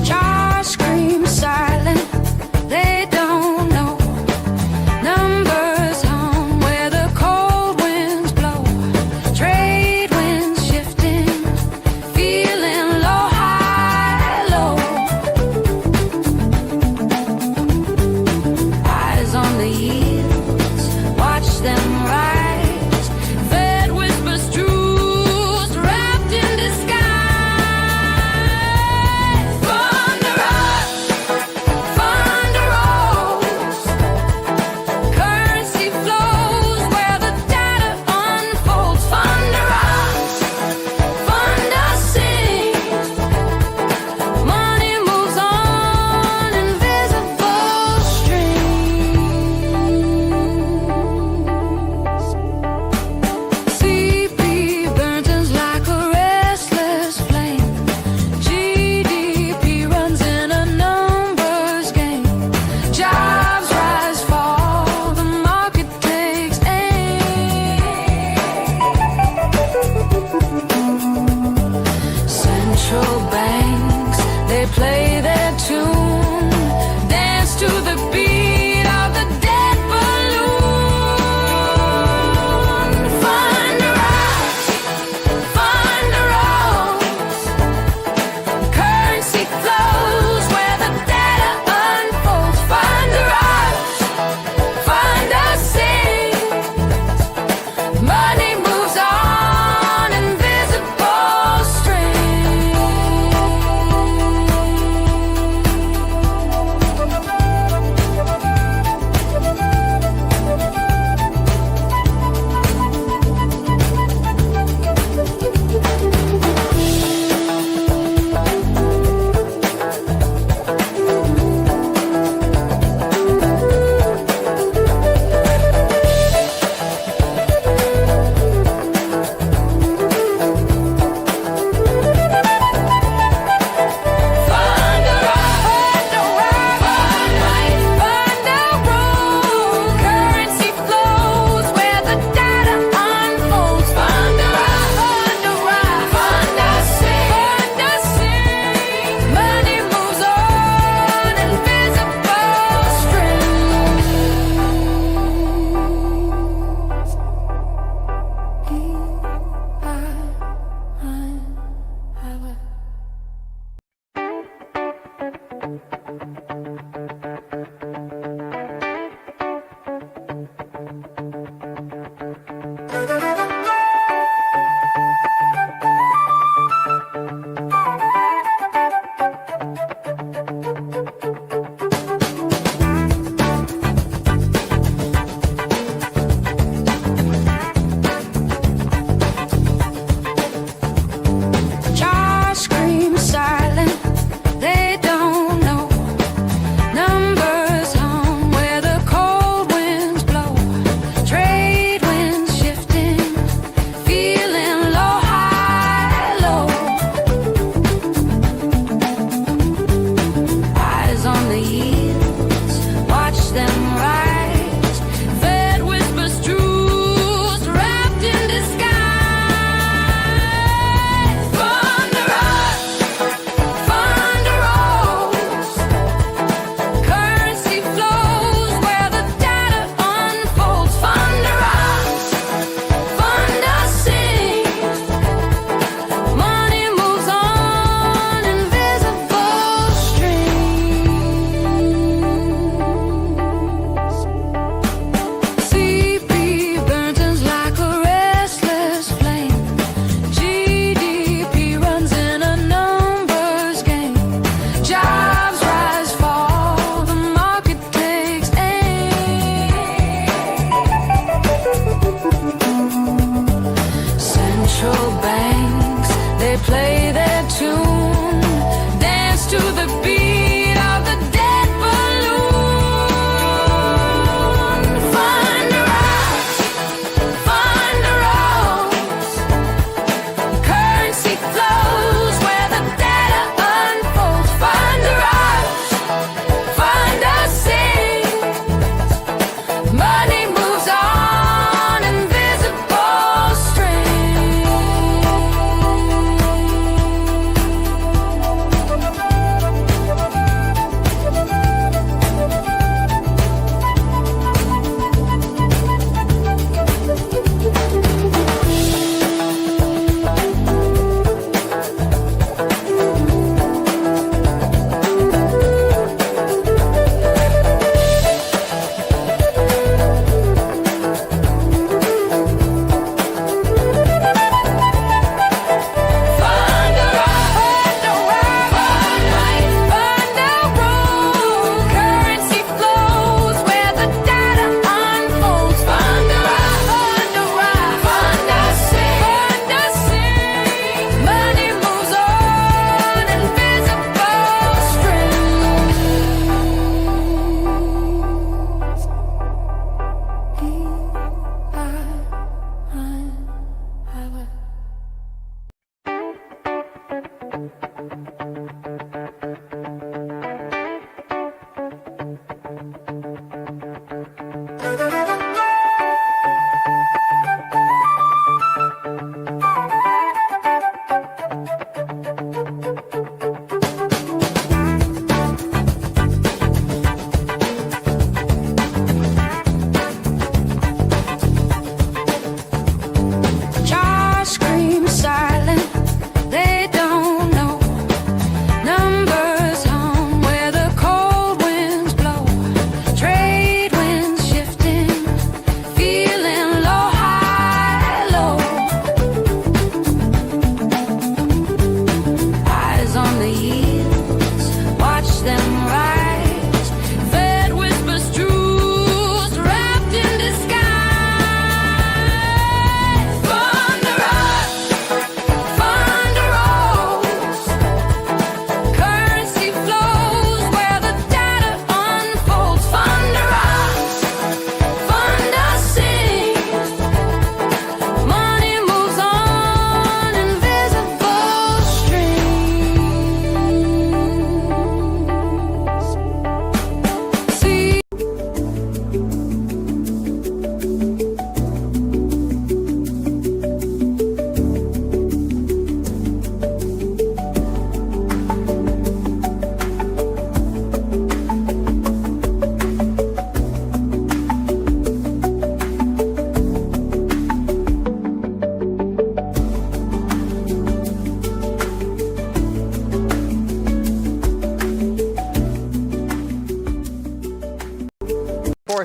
Jar scream silent, they don't know. Numbers hum where the cold winds blow. Trade winds shifting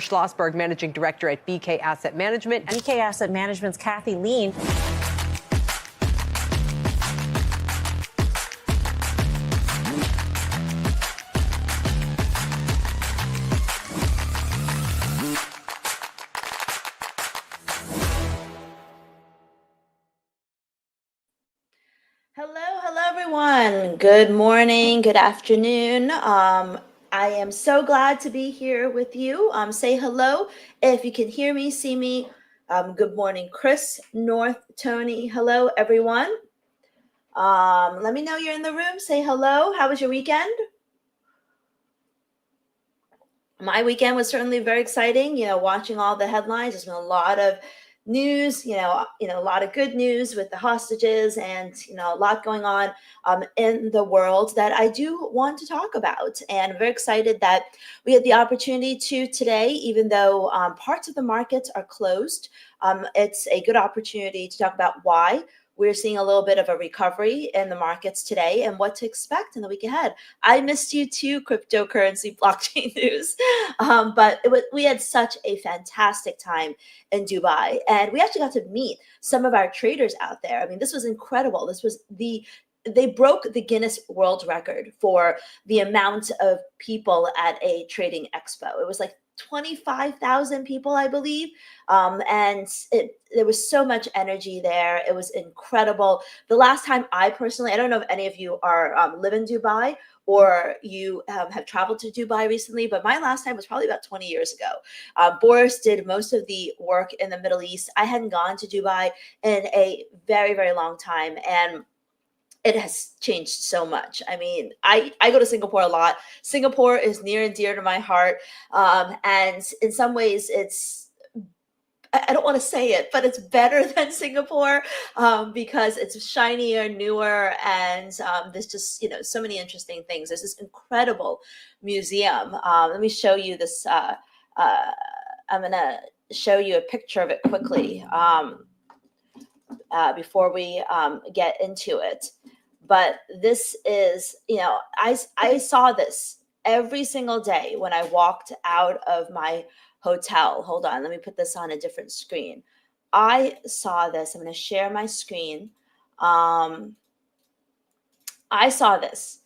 Schlossberg, Managing Director at BK Asset Management. BK Asset Management's Kathy Lean. Hello, everyone. Good morning, good afternoon. I am so glad to be here with you. Say hello if you can hear me, see me. Good morning, Chris, North, Tony. Hello, everyone. Let me know you're in the room. Say hello. How was your weekend? My weekend was certainly very exciting. Watching all the headlines. There's been a lot of news. A lot of good news with the hostages, and a lot going on in the world that I do want to talk about. And I'm very excited that we had the opportunity to today, even though parts of the markets are closed. It's a good opportunity to talk about why we're seeing a little bit of a recovery in the markets today and what to expect in the week ahead. I missed you too, cryptocurrency blockchain news. But we had such a fantastic time in Dubai. And we actually got to meet some of our traders out there. I mean, this was incredible. They broke the Guinness World Record for the amount of people at a trading expo. It was like 25,000 people, I believe. And there was so much energy there. It was incredible. The last time I don't know if any of you live in Dubai or you have traveled to Dubai recently, but my last time was probably about 20 years ago. Boris did most of the work in the Middle East. I hadn't gone to Dubai in a very, very long time. And it has changed so much. I mean, I go to Singapore a lot. Singapore is near and dear to my heart. And in some ways, I don't want to say it, but it's better than Singapore because it's shinier, newer, and there's just, so many interesting things. There's this incredible museum. Let me show you this. I'm going to show you a picture of it quickly before we get into it. But this is, I saw this every single day when I walked out of my hotel. Hold on, let me put this on a different screen. I saw this. I'm going to share my screen. I saw this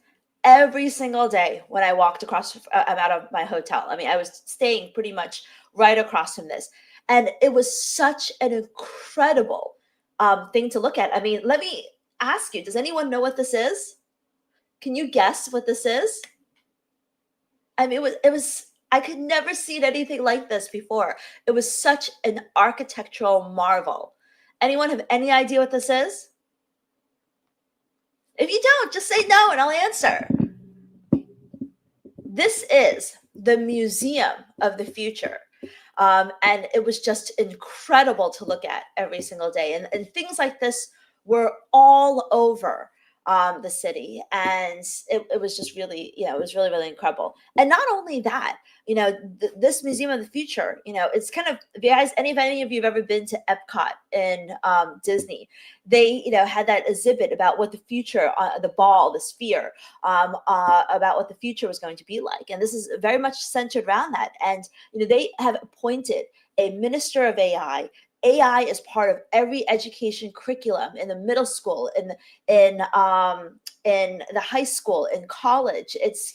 every single day when I walked out of my hotel. I mean, I was staying pretty much right across from this. And it was such an incredible thing to look at. I mean, let me ask you, does anyone know what this is? Can you guess what this is? I mean, it was I could never see anything like this before. It was such an architectural marvel. Anyone have any idea what this is? If you don't, just say no and I'll answer. This is the Museum of the Future. And it was just incredible to look at every single day. And things like this were all over the city. And it was just really, it was really, really incredible. And not only that, this Museum of the Future, it's kind of, if any of you have ever been to Epcot in Disney, they, had that exhibit about what the future, the ball, the sphere, about what the future was going to be like. And this is very much centered around that. And, they have appointed a minister of AI. AI is part of every education curriculum in the middle school, in the high school, in college. It's,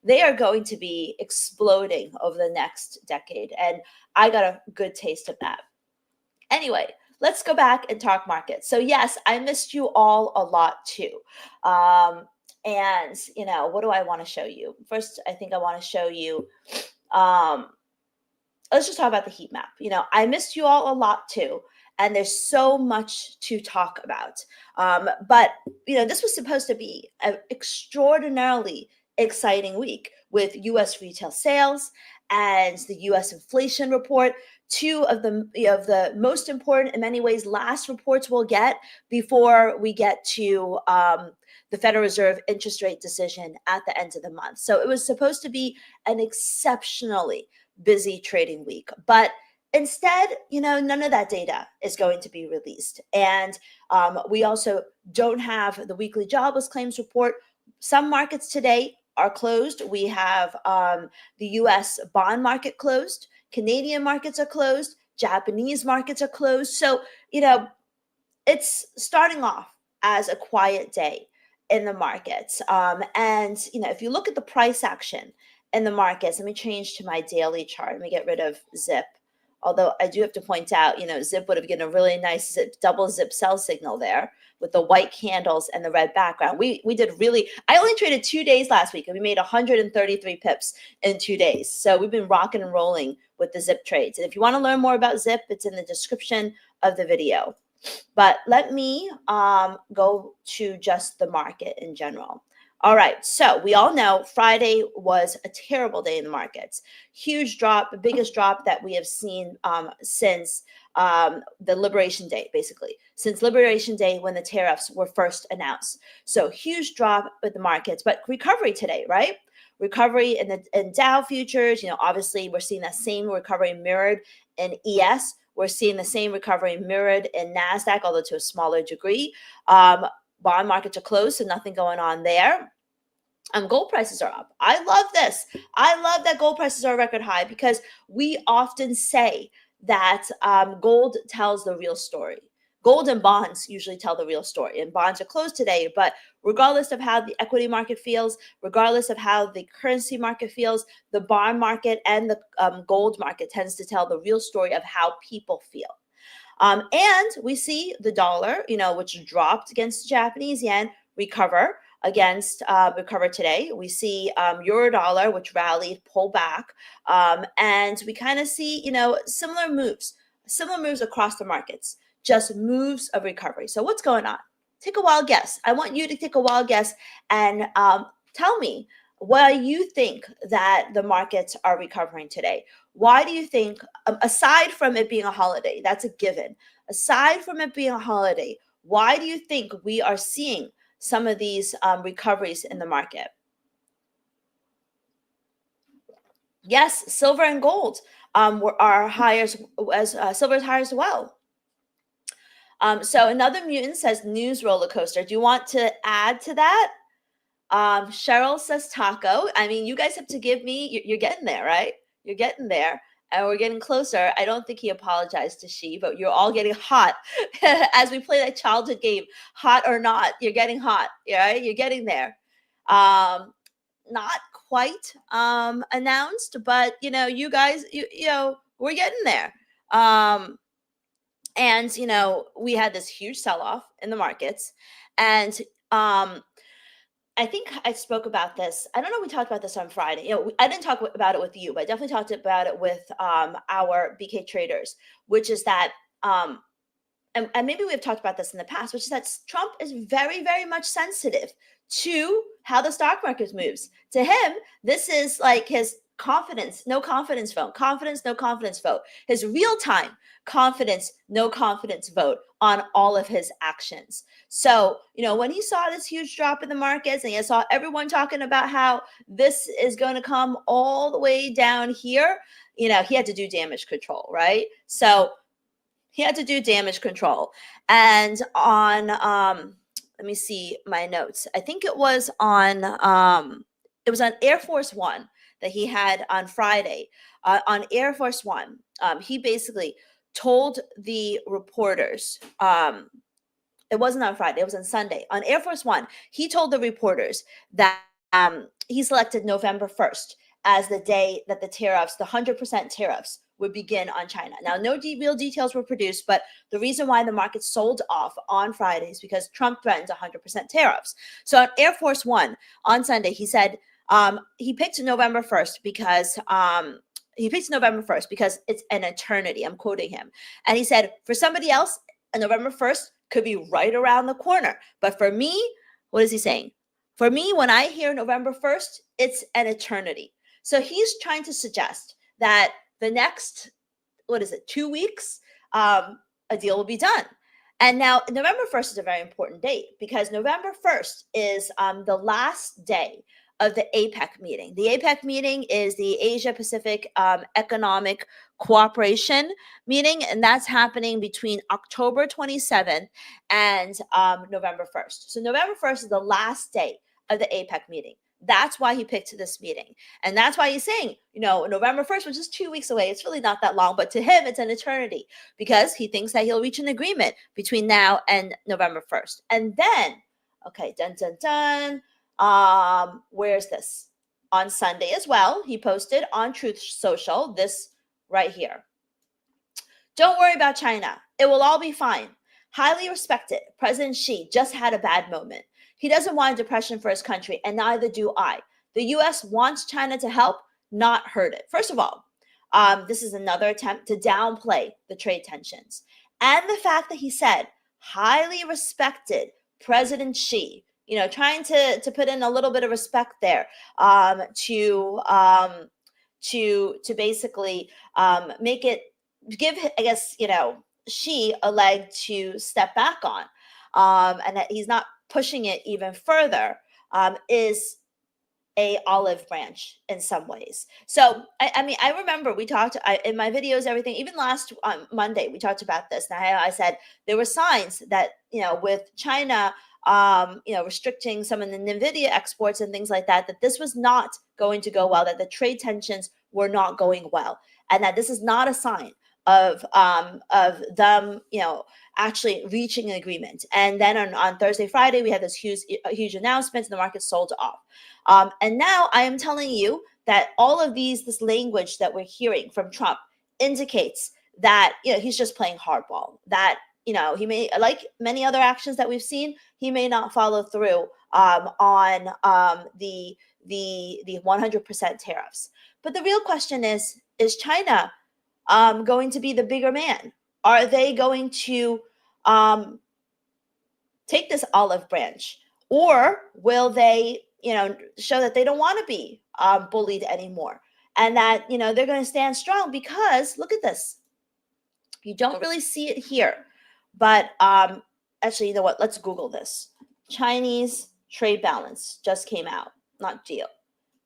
they are going to be exploding over the next decade. And I got a good taste of that. Anyway, let's go back and talk markets. So yes, I missed you all a lot too. And, what do I want to show you? First, I think I want to show you, let's just talk about the heat map. I missed you all a lot too. And there's so much to talk about. But, this was supposed to be an extraordinarily exciting week with U.S. retail sales and the U.S. inflation report, two of the most important, in many ways, last reports we'll get before we get to the Federal Reserve interest rate decision at the end of the month. So it was supposed to be an exceptionally busy trading week. But instead, none of that data is going to be released. And we also don't have the weekly jobless claims report. Some markets today are closed. We have the U.S. bond market closed. Canadian markets are closed. Japanese markets are closed. So, it's starting off as a quiet day in the markets. And, if you look at the price action in the markets, let me change to my daily chart. Let me get rid of ZIP. Although I do have to point out, ZIP would have given a really nice double ZIP sell signal there with the white candles and the red background. We did I only traded 2 days last week and we made 133 pips in 2 days. So we've been rocking and rolling with the ZIP trades. And if you want to learn more about ZIP, it's in the description of the video. But let me go to just the market in general. All right, so we all know Friday was a terrible day in the markets. Huge drop, the biggest drop that we have seen since the Liberation Day, basically. Since Liberation Day when the tariffs were first announced. So huge drop with the markets, but recovery today, right? Recovery in Dow futures, obviously we're seeing that same recovery mirrored in ES. We're seeing the same recovery mirrored in NASDAQ, although to a smaller degree. Bond markets are closed, so nothing going on there. Gold prices are up. I love this. I love that gold prices are record high because we often say that gold tells the real story. Gold and bonds usually tell the real story, and bonds are closed today. But regardless of how the equity market feels, regardless of how the currency market feels, the bond market and the gold market tends to tell the real story of how people feel. And we see the dollar, which dropped against the Japanese yen, recover today. We see euro dollar, which rallied, pull back, and we kind of see, similar moves across the markets, just moves of recovery. So what's going on? Take a wild guess. I want you to take a wild guess and tell me why you think that the markets are recovering today. Why do you think, aside from it being a holiday, that's a given, aside from it being a holiday, why do you think we are seeing some of these recoveries in the market? Yes, silver and gold are higher as silver is higher as well. So another mutant says news roller coaster. Do you want to add to that? Cheryl says taco. I mean, you guys have to give me, you're getting there, right? You're getting there. And we're getting closer. I don't think he apologized to she, but you're all getting hot as we play that childhood game, hot or not. You're getting hot, right? You're getting there. Not quite announced, but you guys, we're getting there. And we had this huge sell-off in the markets, and I think I spoke about this. I don't know. We talked about this on Friday. I didn't talk about it with you, but I definitely talked about it with our BK traders, which is that, and maybe we've talked about this in the past, which is that Trump is very, very much sensitive to how the stock market moves. To him, this is like his confidence, no confidence vote, confidence, no confidence vote, his real-time confidence, no confidence vote on all of his actions. So, when he saw this huge drop in the markets and he saw everyone talking about how this is going to come all the way down here, he had to do damage control, right? So he had to do damage control. And on, let me see my notes. I think it was on Air Force One that he had on Friday. On Air Force One, he basically told the reporters, it wasn't on Friday, it was on Sunday. On Air Force One, he told the reporters that he selected November 1st as the day that the 100% tariffs would begin on China. Now, no real details were produced, but the reason why the market sold off on Friday is because Trump threatens 100% tariffs. So on Air Force One on Sunday, he said he picked November 1st because it's an eternity. I'm quoting him. And he said, for somebody else, November 1st could be right around the corner. But for me, what is he saying? For me, when I hear November 1st, it's an eternity. So he's trying to suggest that the next, 2 weeks, a deal will be done. And now November 1st is a very important date because November 1st is the last day of the APEC meeting. The APEC meeting is the Asia Pacific Economic Cooperation meeting, and that's happening between October 27th and November 1st. So November 1st is the last day of the APEC meeting. That's why he picked this meeting. And that's why he's saying, November 1st, which is 2 weeks away. It's really not that long, but to him, it's an eternity because he thinks that he'll reach an agreement between now and November 1st. And then, okay, dun, dun, dun. Where's this? On Sunday as well, he posted on Truth Social this right here. Don't worry about China. It will all be fine. Highly respected, President Xi just had a bad moment. He doesn't want depression for his country, and neither do I. The U.S. wants China to help, not hurt it. First of all, this is another attempt to downplay the trade tensions. And the fact that he said, highly respected President Xi, trying to put in a little bit of respect there to basically make it, give, I guess, Xi a leg to step back on, and that he's not pushing it even further, is a olive branch in some ways. So, I mean, I remember we talked in my videos, everything, even last Monday, we talked about this. And I said there were signs that, with China, restricting some of the NVIDIA exports and things like that, that this was not going to go well, that the trade tensions were not going well, and that this is not a sign of them, actually reaching an agreement. And then on Thursday, Friday, we had this huge announcement, and the market sold off. And now I am telling you that all of this language that we're hearing from Trump indicates that he's just playing hardball. That he may, like many other actions that we've seen, he may not follow through on the 100% tariffs. But the real question is China going to be the bigger man? Are they going to take this olive branch, or will they, show that they don't want to be bullied anymore, and that they're going to stand strong? Because look at this, you don't really see it here, but actually, you know what? Let's Google this. Chinese trade balance just came out, not deal.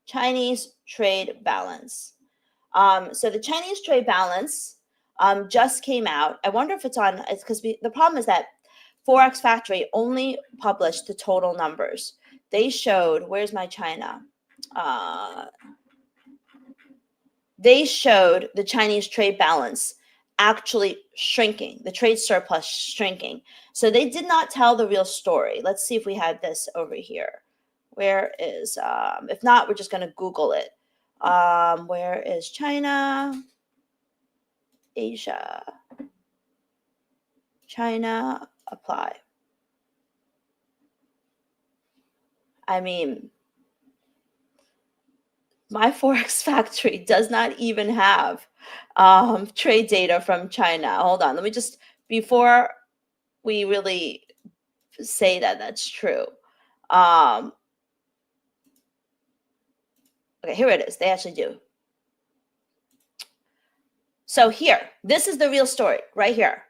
Chinese trade balance. So the Chinese trade balance just came out. I wonder if it's because the problem is that Forex Factory only published the total numbers. They showed, where's my China? They showed the Chinese trade balance actually shrinking, the trade surplus shrinking. So they did not tell the real story. Let's see if we had this over here. Where is, if not, we're just going to Google it. Where is China? Asia. China, apply. I mean, my Forex Factory does not even have trade data from China. Hold on. Let me just, before we really say that that's true. Okay, here it is. They actually do. So here, this is the real story right here.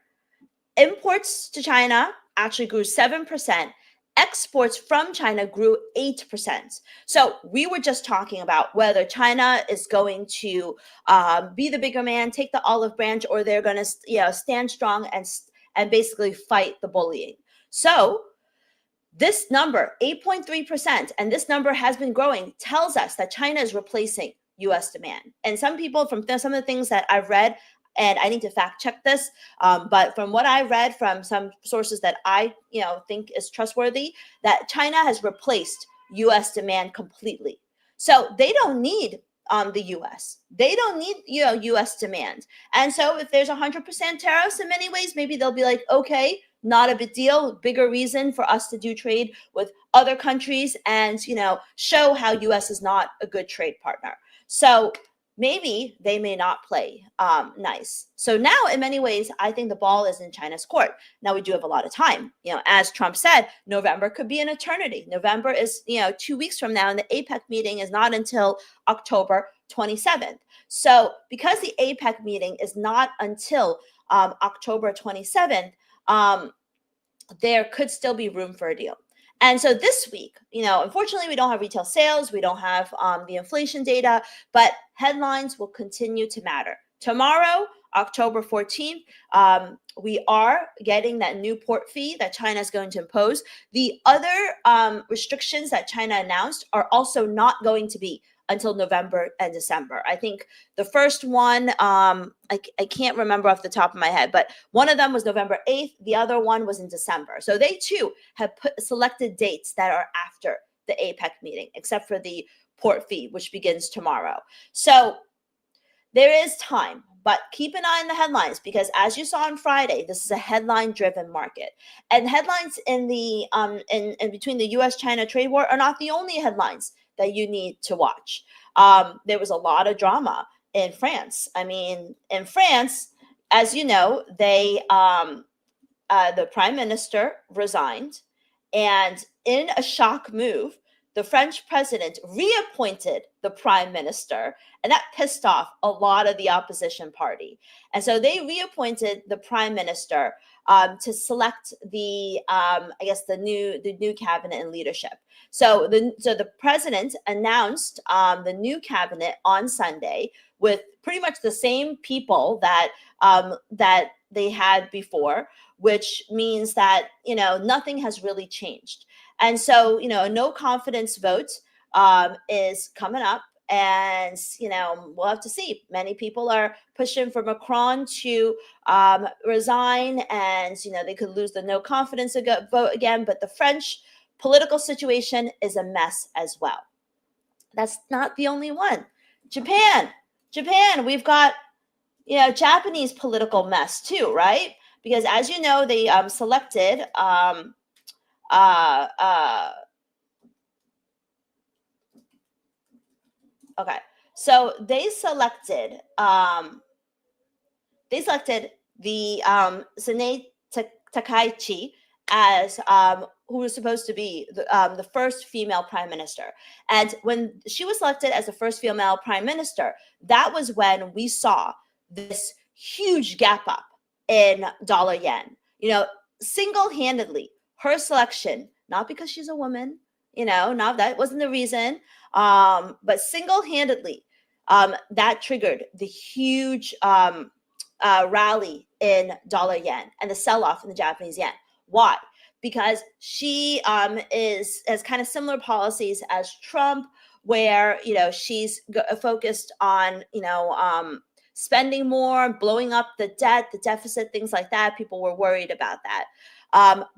Imports to China actually grew 7%. Exports from China grew 8%. So we were just talking about whether China is going to be the bigger man, take the olive branch, or they're going to stand strong and basically fight the bullying. So this number, 8.3%, and this number has been growing, tells us that China is replacing U.S. demand. And some people, from some of the things that I've read, and I need to fact check this, but from what I read from some sources that I think is trustworthy, that China has replaced U.S. demand completely. So they don't need the U.S. They don't need U.S. demand. And so if there's 100% tariffs, in many ways, maybe they'll be like, okay, not a big deal, bigger reason for us to do trade with other countries and show how U.S. is not a good trade partner. So maybe they may not play nice. So now, in many ways, I think the ball is in China's court. Now, we do have a lot of time. As Trump said, November could be an eternity. November is, 2 weeks from now, and the APEC meeting is not until October 27th. So because the APEC meeting is not until October 27th, there could still be room for a deal. And so this week, unfortunately, we don't have retail sales. We don't have the inflation data, but headlines will continue to matter. Tomorrow, October 14th, we are getting that new port fee that China is going to impose. The other restrictions that China announced are also not going to be until November and December. I think the first one, I can't remember off the top of my head, but one of them was November 8th. The other one was in December. So they too have selected dates that are after the APEC meeting, except for the port fee, which begins tomorrow. So there is time, but keep an eye on the headlines, because as you saw on Friday, this is a headline-driven market, and headlines in the in between the U.S.-China trade war are not the only headlines that you need to watch. There was a lot of drama in France. I mean, in France, as you know, the prime minister resigned, and in a shock move, the French president reappointed the prime minister, and that pissed off a lot of the opposition party. And so they reappointed the prime minister to select the new cabinet and leadership. So the president announced the new cabinet on Sunday with pretty much the same people that they had before, which means that nothing has really changed. And so a no confidence vote is coming up, and we'll have to see. Many people are pushing for Macron to resign, and they could lose the no confidence vote again. But the French political situation is a mess as well. That's not the only one. Japan, we've got Japanese political mess too, right? Because as you know, they selected okay, so they selected the Sanae Takaichi as who was supposed to be the first female prime minister. And when she was selected as the first female prime minister, that was when we saw this huge gap up in dollar yen. Single-handedly, her selection, not because she's a woman, not that wasn't the reason, but single-handedly, that triggered the huge rally in dollar yen and the sell-off in the Japanese yen. Why? Because she has kind of similar policies as Trump, where she's focused on spending more, blowing up the debt, the deficit, things like that. People were worried about that.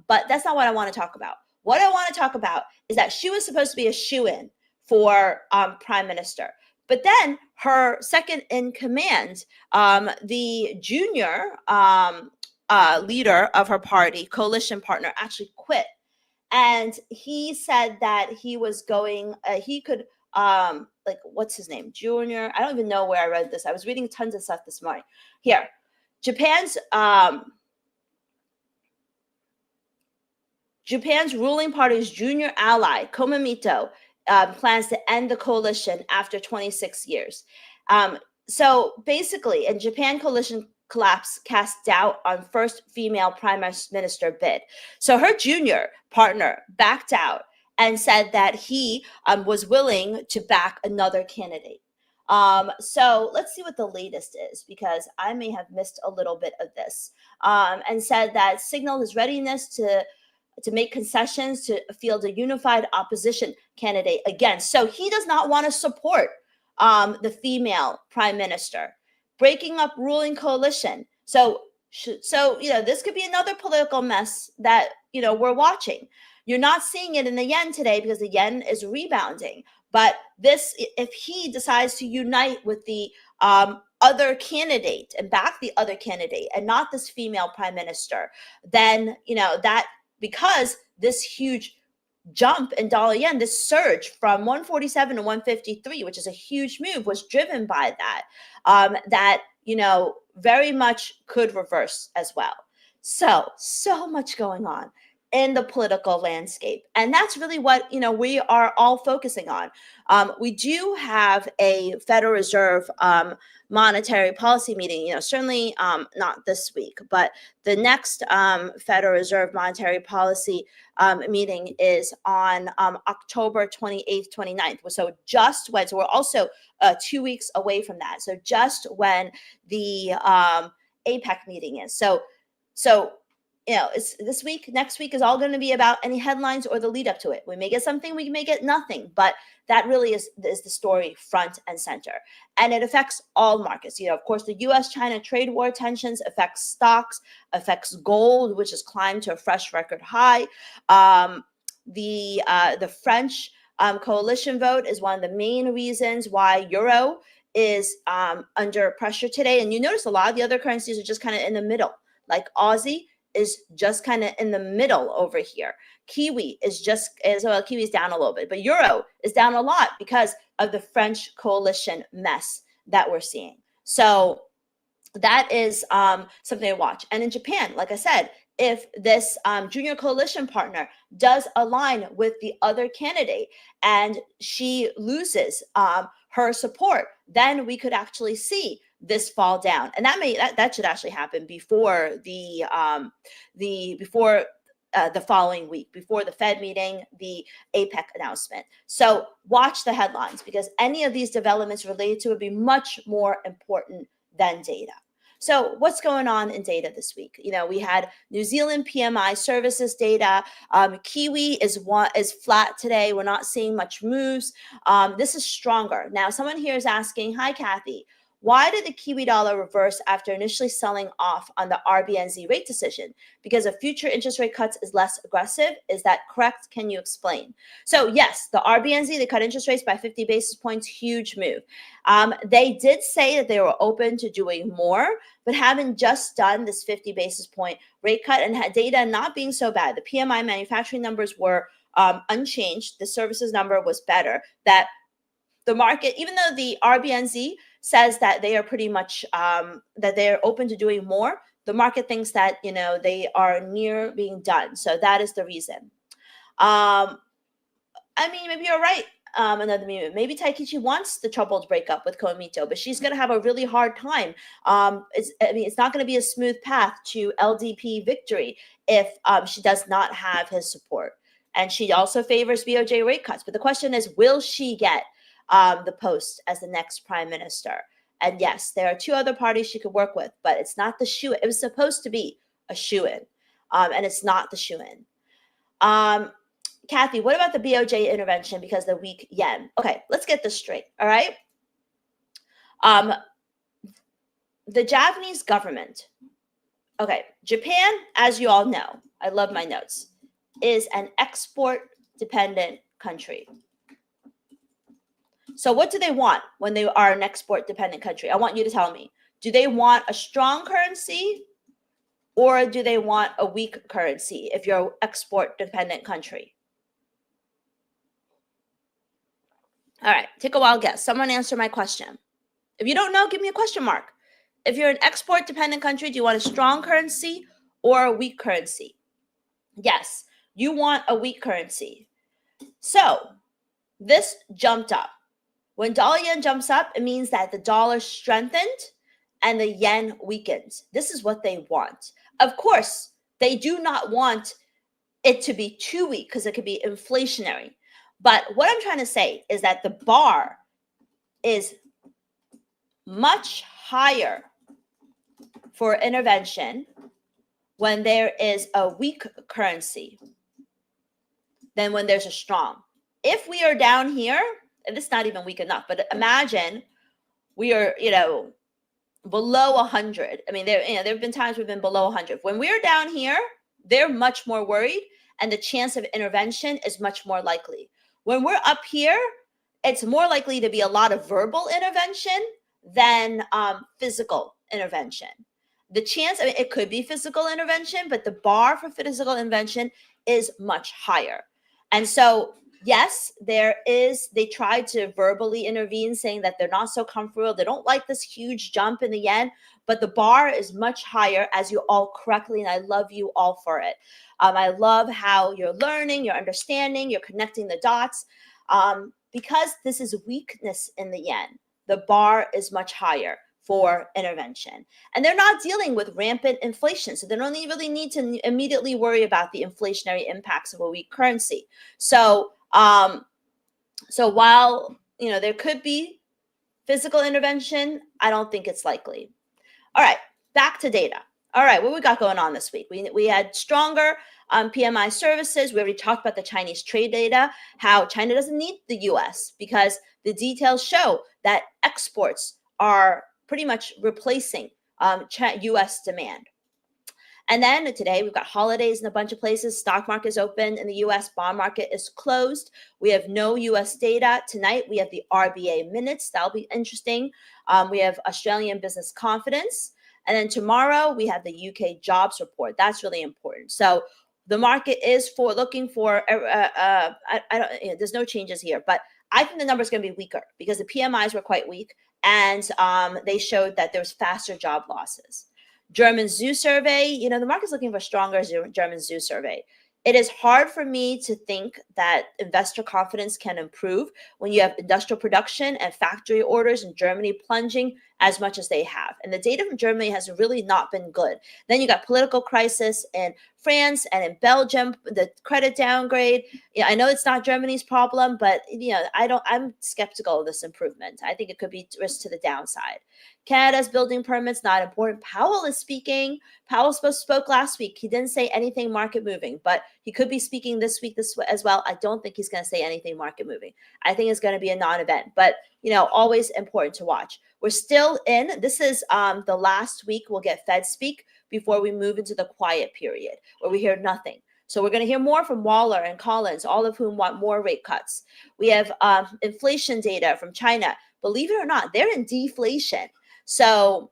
But that's not what I want to talk about. What I want to talk about is that she was supposed to be a shoo-in for prime minister. But then her second in command, the junior leader of her party, coalition partner, actually quit. And he said that he was going, he could, what's his name? Junior. I don't even know where I read this. I was reading tons of stuff this morning. Here, Japan's ruling party's junior ally, Komamito, plans to end the coalition after 26 years. So basically, in Japan, coalition collapse cast doubt on first female prime minister bid. So her junior partner backed out and said that he was willing to back another candidate. So let's see what the latest is, because I may have missed a little bit of this, and said that signaled his readiness to make concessions to field a unified opposition candidate again. So he does not want to support the female prime minister, breaking up ruling coalition. So this could be another political mess that we're watching. You're not seeing it in the yen today because the yen is rebounding. But if he decides to unite with the other candidate and back the other candidate and not this female prime minister, then that, because this huge jump in dollar yen, this surge from 147 to 153, which is a huge move, was driven by that, that very much could reverse as well. So much going on. in the political landscape. And that's really what, we are all focusing on. We do have a Federal Reserve monetary policy meeting, certainly not this week, but the next Federal Reserve monetary policy meeting is on October 28th, 29th. So just when, so we're also 2 weeks away from that. So just when the APEC meeting is. So it's this week, next week is all going to be about any headlines or the lead up to it. We may get something, we may get nothing, but that really is the story front and center. And it affects all markets. Of course, the US-China trade war tensions affects stocks, affects gold, which has climbed to a fresh record high. The French coalition vote is one of the main reasons why euro is under pressure today. And you notice a lot of the other currencies are just kind of in the middle, like Aussie is just kind of in the middle over here. Kiwi is Kiwi's down a little bit, but euro is down a lot because of the French coalition mess that we're seeing. So that is something to watch. And in Japan, like I said, if this junior coalition partner does align with the other candidate and she loses her support, then we could actually see this fall down, and that should actually happen before the following week, before the Fed meeting, the APEC announcement. So watch the headlines, because any of these developments related to it would be much more important than data. So what's going on in data this week? We had New Zealand PMI services data. Kiwi is flat today. We're not seeing much moves. This is stronger. Now, someone here is asking, hi, Kathy, why did the Kiwi dollar reverse after initially selling off on the RBNZ rate decision? Because of future interest rate cuts is less aggressive. Is that correct? Can you explain? So yes, the RBNZ, they cut interest rates by 50 basis points, huge move. They did say that they were open to doing more, but having just done this 50 basis point rate cut and had data not being so bad, the PMI manufacturing numbers were unchanged. The services number was better. That the market, even though the RBNZ says that they are pretty much that they're open to doing more, the market thinks that they are near being done. So that is the reason. Maybe you're right. Another meme. Maybe Taikichi wants the troubled breakup with Komito, but she's going to have a really hard time. It's not going to be a smooth path to LDP victory if she does not have his support. And she also favors BOJ rate cuts. But the question is, will she get the post as the next prime minister? And yes, there are two other parties she could work with, but it's not the shoe-in. It was supposed to be a shoe-in, and it's not the shoe-in. Kathy, what about the BOJ intervention because of the weak yen? Okay, let's get this straight, all right? The Japanese government, okay, Japan, as you all know, I love my notes, is an export-dependent country. So what do they want when they are an export-dependent country? I want you to tell me. Do they want a strong currency or do they want a weak currency if you're an export-dependent country? All right, take a wild guess. Someone answer my question. If you don't know, give me a question mark. If you're an export-dependent country, do you want a strong currency or a weak currency? Yes, you want a weak currency. So this jumped up. When dollar yen jumps up, it means that the dollar strengthened and the yen weakened. This is what they want. Of course, they do not want it to be too weak because it could be inflationary. But what I'm trying to say is that the bar is much higher for intervention when there is a weak currency than when there's a strong. If we are down here, and it's not even weak enough, but imagine we are, below 100. There have been times we've been below 100. When we're down here, they're much more worried, and the chance of intervention is much more likely. When we're up here, it's more likely to be a lot of verbal intervention than physical intervention. The chance, it could be physical intervention, but the bar for physical intervention is much higher. And so, yes, they tried to verbally intervene saying that they're not so comfortable. They don't like this huge jump in the yen, but the bar is much higher, as you all correctly, and I love you all for it. I love how you're learning, you're understanding, you're connecting the dots. Because this is weakness in the yen, the bar is much higher for intervention. And they're not dealing with rampant inflation, so they don't really need to immediately worry about the inflationary impacts of a weak currency. So, while there could be physical intervention, I don't think it's likely. All right, back to data. All right, what we got going on this week? We had stronger PMI services. We already talked about the Chinese trade data, how China doesn't need the U.S. because the details show that exports are pretty much replacing U.S. demand. And then today we've got holidays in a bunch of places. Stock market is open in the U.S. Bond market is closed. We have no U.S. data. Tonight we have the RBA minutes. That'll be interesting. We have Australian business confidence. And then tomorrow we have the UK jobs report. That's really important. So the market is looking for, there's no changes here, but I think the number is going to be weaker because the PMIs were quite weak and they showed that there was faster job losses. German zoo survey, the market's looking for stronger German zoo survey. It is hard for me to think that investor confidence can improve when you have industrial production and factory orders in Germany plunging as much as they have. And the data from Germany has really not been good. Then you got political crisis in France and in Belgium, the credit downgrade. I know it's not Germany's problem, but I'm skeptical of this improvement. I think it could be risk to the downside. Canada's building permits, not important. Powell is speaking. Powell spoke last week. He didn't say anything market moving, but he could be speaking this week as well. I don't think he's going to say anything market moving. I think it's going to be a non-event, but always important to watch. We're still this is the last week we'll get Fed speak before we move into the quiet period where we hear nothing. So we're going to hear more from Waller and Collins, all of whom want more rate cuts. We have inflation data from China. Believe it or not, they're in deflation. So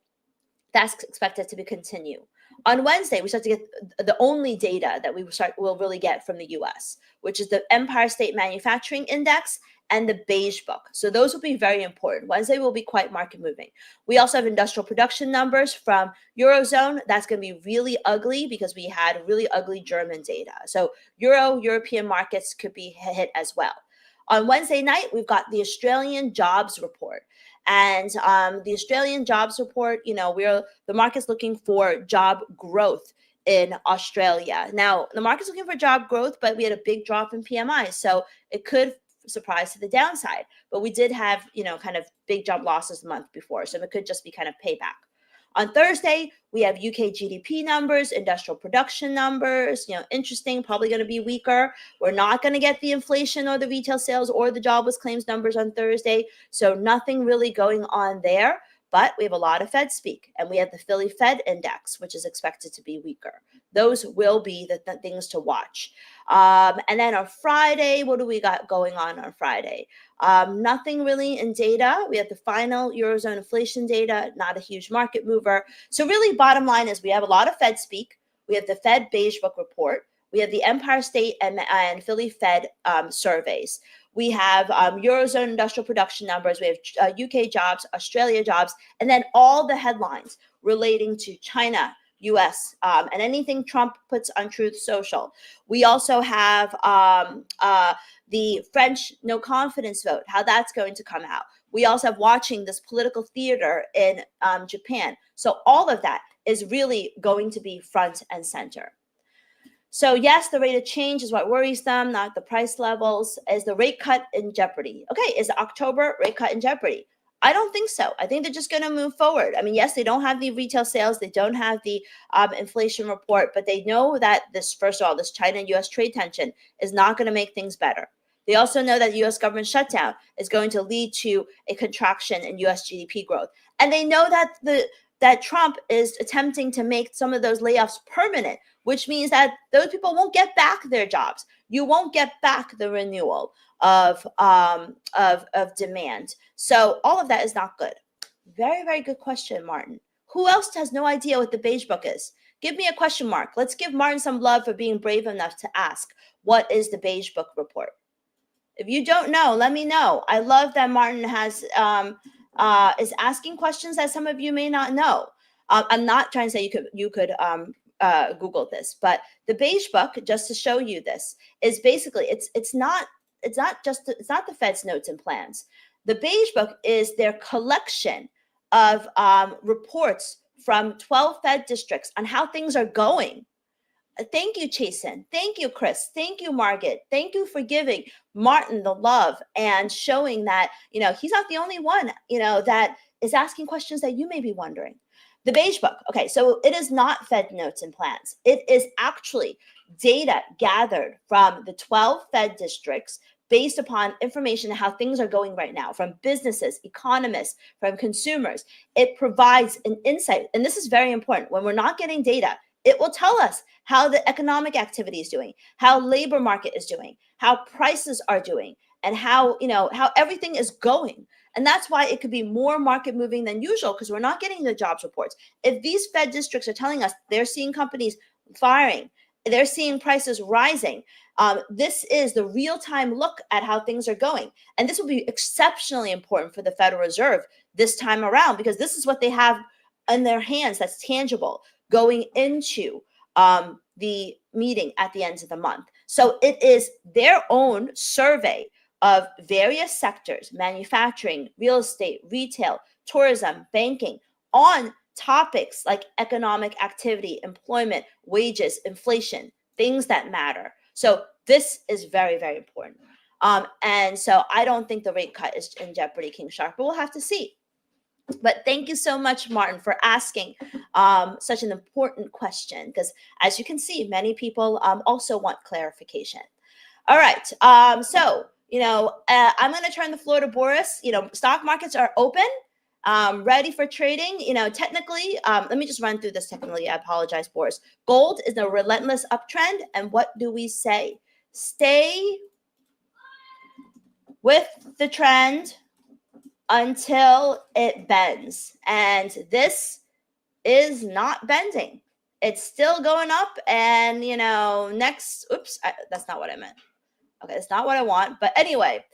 that's expected to continue. On Wednesday, we start to get the only data that we'll really get from the U.S., which is the Empire State Manufacturing Index and the Beige Book. So those will be very important. Wednesday will be quite market moving. We also have industrial production numbers from Eurozone. That's going to be really ugly because we had really ugly German data. So European markets could be hit as well. On Wednesday night, we've got the Australian jobs report. And the Australian jobs report, the market's looking for job growth in Australia. Now, the market's looking for job growth, but we had a big drop in PMI. So it could surprise to the downside. But we did have, kind of big job losses the month before. So it could just be kind of payback. On Thursday, we have UK GDP numbers, industrial production numbers, interesting, probably going to be weaker. We're not going to get the inflation or the retail sales or the jobless claims numbers on Thursday. So nothing really going on there. But we have a lot of Fed speak, and we have the Philly Fed Index, which is expected to be weaker. Those will be the things to watch. And then on Friday, what do we got going on Friday? Nothing really in data. We have the final Eurozone inflation data, not a huge market mover. So really, bottom line is we have a lot of Fed speak. We have the Fed Beige Book report. We have the Empire State and Philly Fed surveys. We have Eurozone industrial production numbers. We have UK jobs, Australia jobs, and then all the headlines relating to China, US, and anything Trump puts on Truth Social. We also have the French no confidence vote, how that's going to come out. We also have watching this political theater in Japan. So all of that is really going to be front and center. So yes, the rate of change is what worries them, not the price levels. Is the rate cut in jeopardy? Okay, is the October rate cut in jeopardy? I don't think so. I think they're just going to move forward. I mean, yes, they don't have the retail sales. They don't have the inflation report, but they know that first of all, this China-U.S. trade tension is not going to make things better. They also know that U.S. government shutdown is going to lead to a contraction in U.S. GDP growth. And they know that that Trump is attempting to make some of those layoffs permanent, which means that those people won't get back their jobs. You won't get back the renewal of demand. So all of that is not good. Very, very good question, Martin. Who else has no idea what the Beige Book is? Give me a question mark. Let's give Martin some love for being brave enough to ask, what is the Beige Book report? If you don't know, let me know. I love that Martin has is asking questions that some of you may not know. I'm not trying to say you could Google this, but the Beige Book, just to show you this, is basically it's not the Fed's notes and plans. The Beige Book is their collection of reports from 12 Fed districts on how things are going. Thank you, Chasen. Thank you, Chris. Thank you, Margaret. Thank you for giving Martin the love and showing that, he's not the only one, that is asking questions that you may be wondering. The Beige Book. Okay, so it is not Fed notes and plans. It is actually data gathered from the 12 Fed districts based upon information on how things are going right now from businesses, economists, from consumers. It provides an insight. And this is very important. When we're not getting data, it will tell us how the economic activity is doing, how labor market is doing, how prices are doing, and how everything is going. And that's why it could be more market moving than usual, because we're not getting the jobs reports. If these Fed districts are telling us they're seeing companies firing, they're seeing prices rising, this is the real-time look at how things are going. And this will be exceptionally important for the Federal Reserve this time around, because this is what they have in their hands that's tangible going into the meeting at the end of the month. So it is their own survey of various sectors: manufacturing, real estate, retail, tourism, banking, on topics like economic activity, employment, wages, inflation, things that matter. So this is very, very important. And so I don't think the rate cut is in jeopardy, King Shark, but we'll have to see. But thank you so much, Martin, for asking such an important question, because as you can see, many people also want clarification. All right. So, I'm going to turn the floor to Boris. Stock markets are open, ready for trading. Technically, let me just run through this technically. I apologize, Boris. Gold is a relentless uptrend. And what do we say? Stay with the trend until it bends. And this is not bending. It's still going up. And, that's not what I meant. Okay, that's not what I want. But anyway,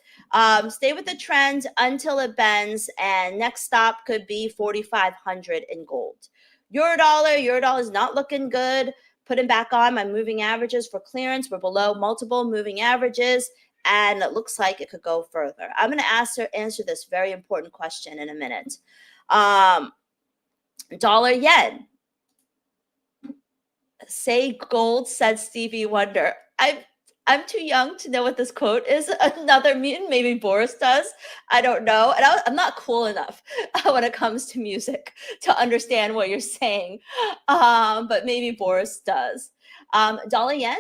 stay with the trend until it bends. And next stop could be 4,500 in gold. Eurodollar is not looking good. Putting back on my moving averages for clearance. We're below multiple moving averages, and it looks like it could go further. I'm going to answer this very important question in a minute. Dollar yen. Say gold, said Stevie Wonder. I'm too young to know what this quote is. Another meme, maybe Boris does. I don't know. And I'm not cool enough when it comes to music to understand what you're saying. But maybe Boris does. Dollar yen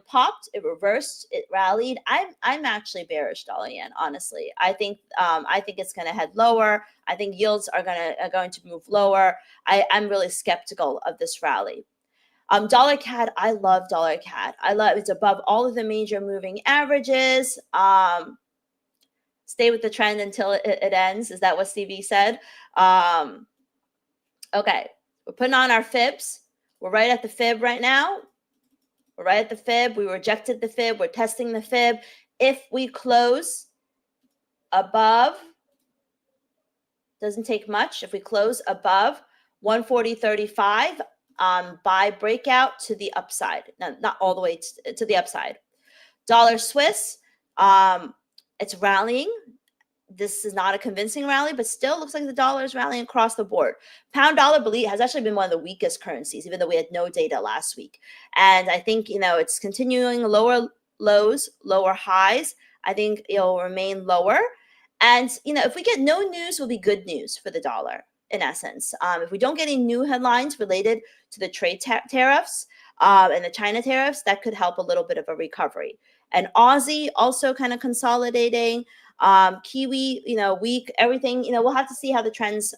popped, it reversed, it rallied. I'm actually bearish dollar yen, honestly. I think it's going to head lower. I think yields are going to move lower. I'm really skeptical of this rally. Dollar CAD, I love dollar CAD. It's above all of the major moving averages. Stay with the trend until it ends. Is that what Stevie said? Okay, we're putting on our fibs. We're right at the fib right now. We're right at the fib. We rejected the fib. We're testing the fib. If we close above, doesn't take much. If we close above 140.35, buy breakout to the upside. No, not all the way to the upside. Dollar Swiss, it's rallying. This is not a convincing rally, but still looks like the dollar is rallying across the board. Pound dollar has actually been one of the weakest currencies, even though we had no data last week. And I think, it's continuing lower lows, lower highs. I think it'll remain lower. And, if we get no news, will be good news for the dollar, in essence. If we don't get any new headlines related to the trade tariffs and the China tariffs, that could help a little bit of a recovery. And Aussie also kind of consolidating. Kiwi, weak, everything, we'll have to see how the trends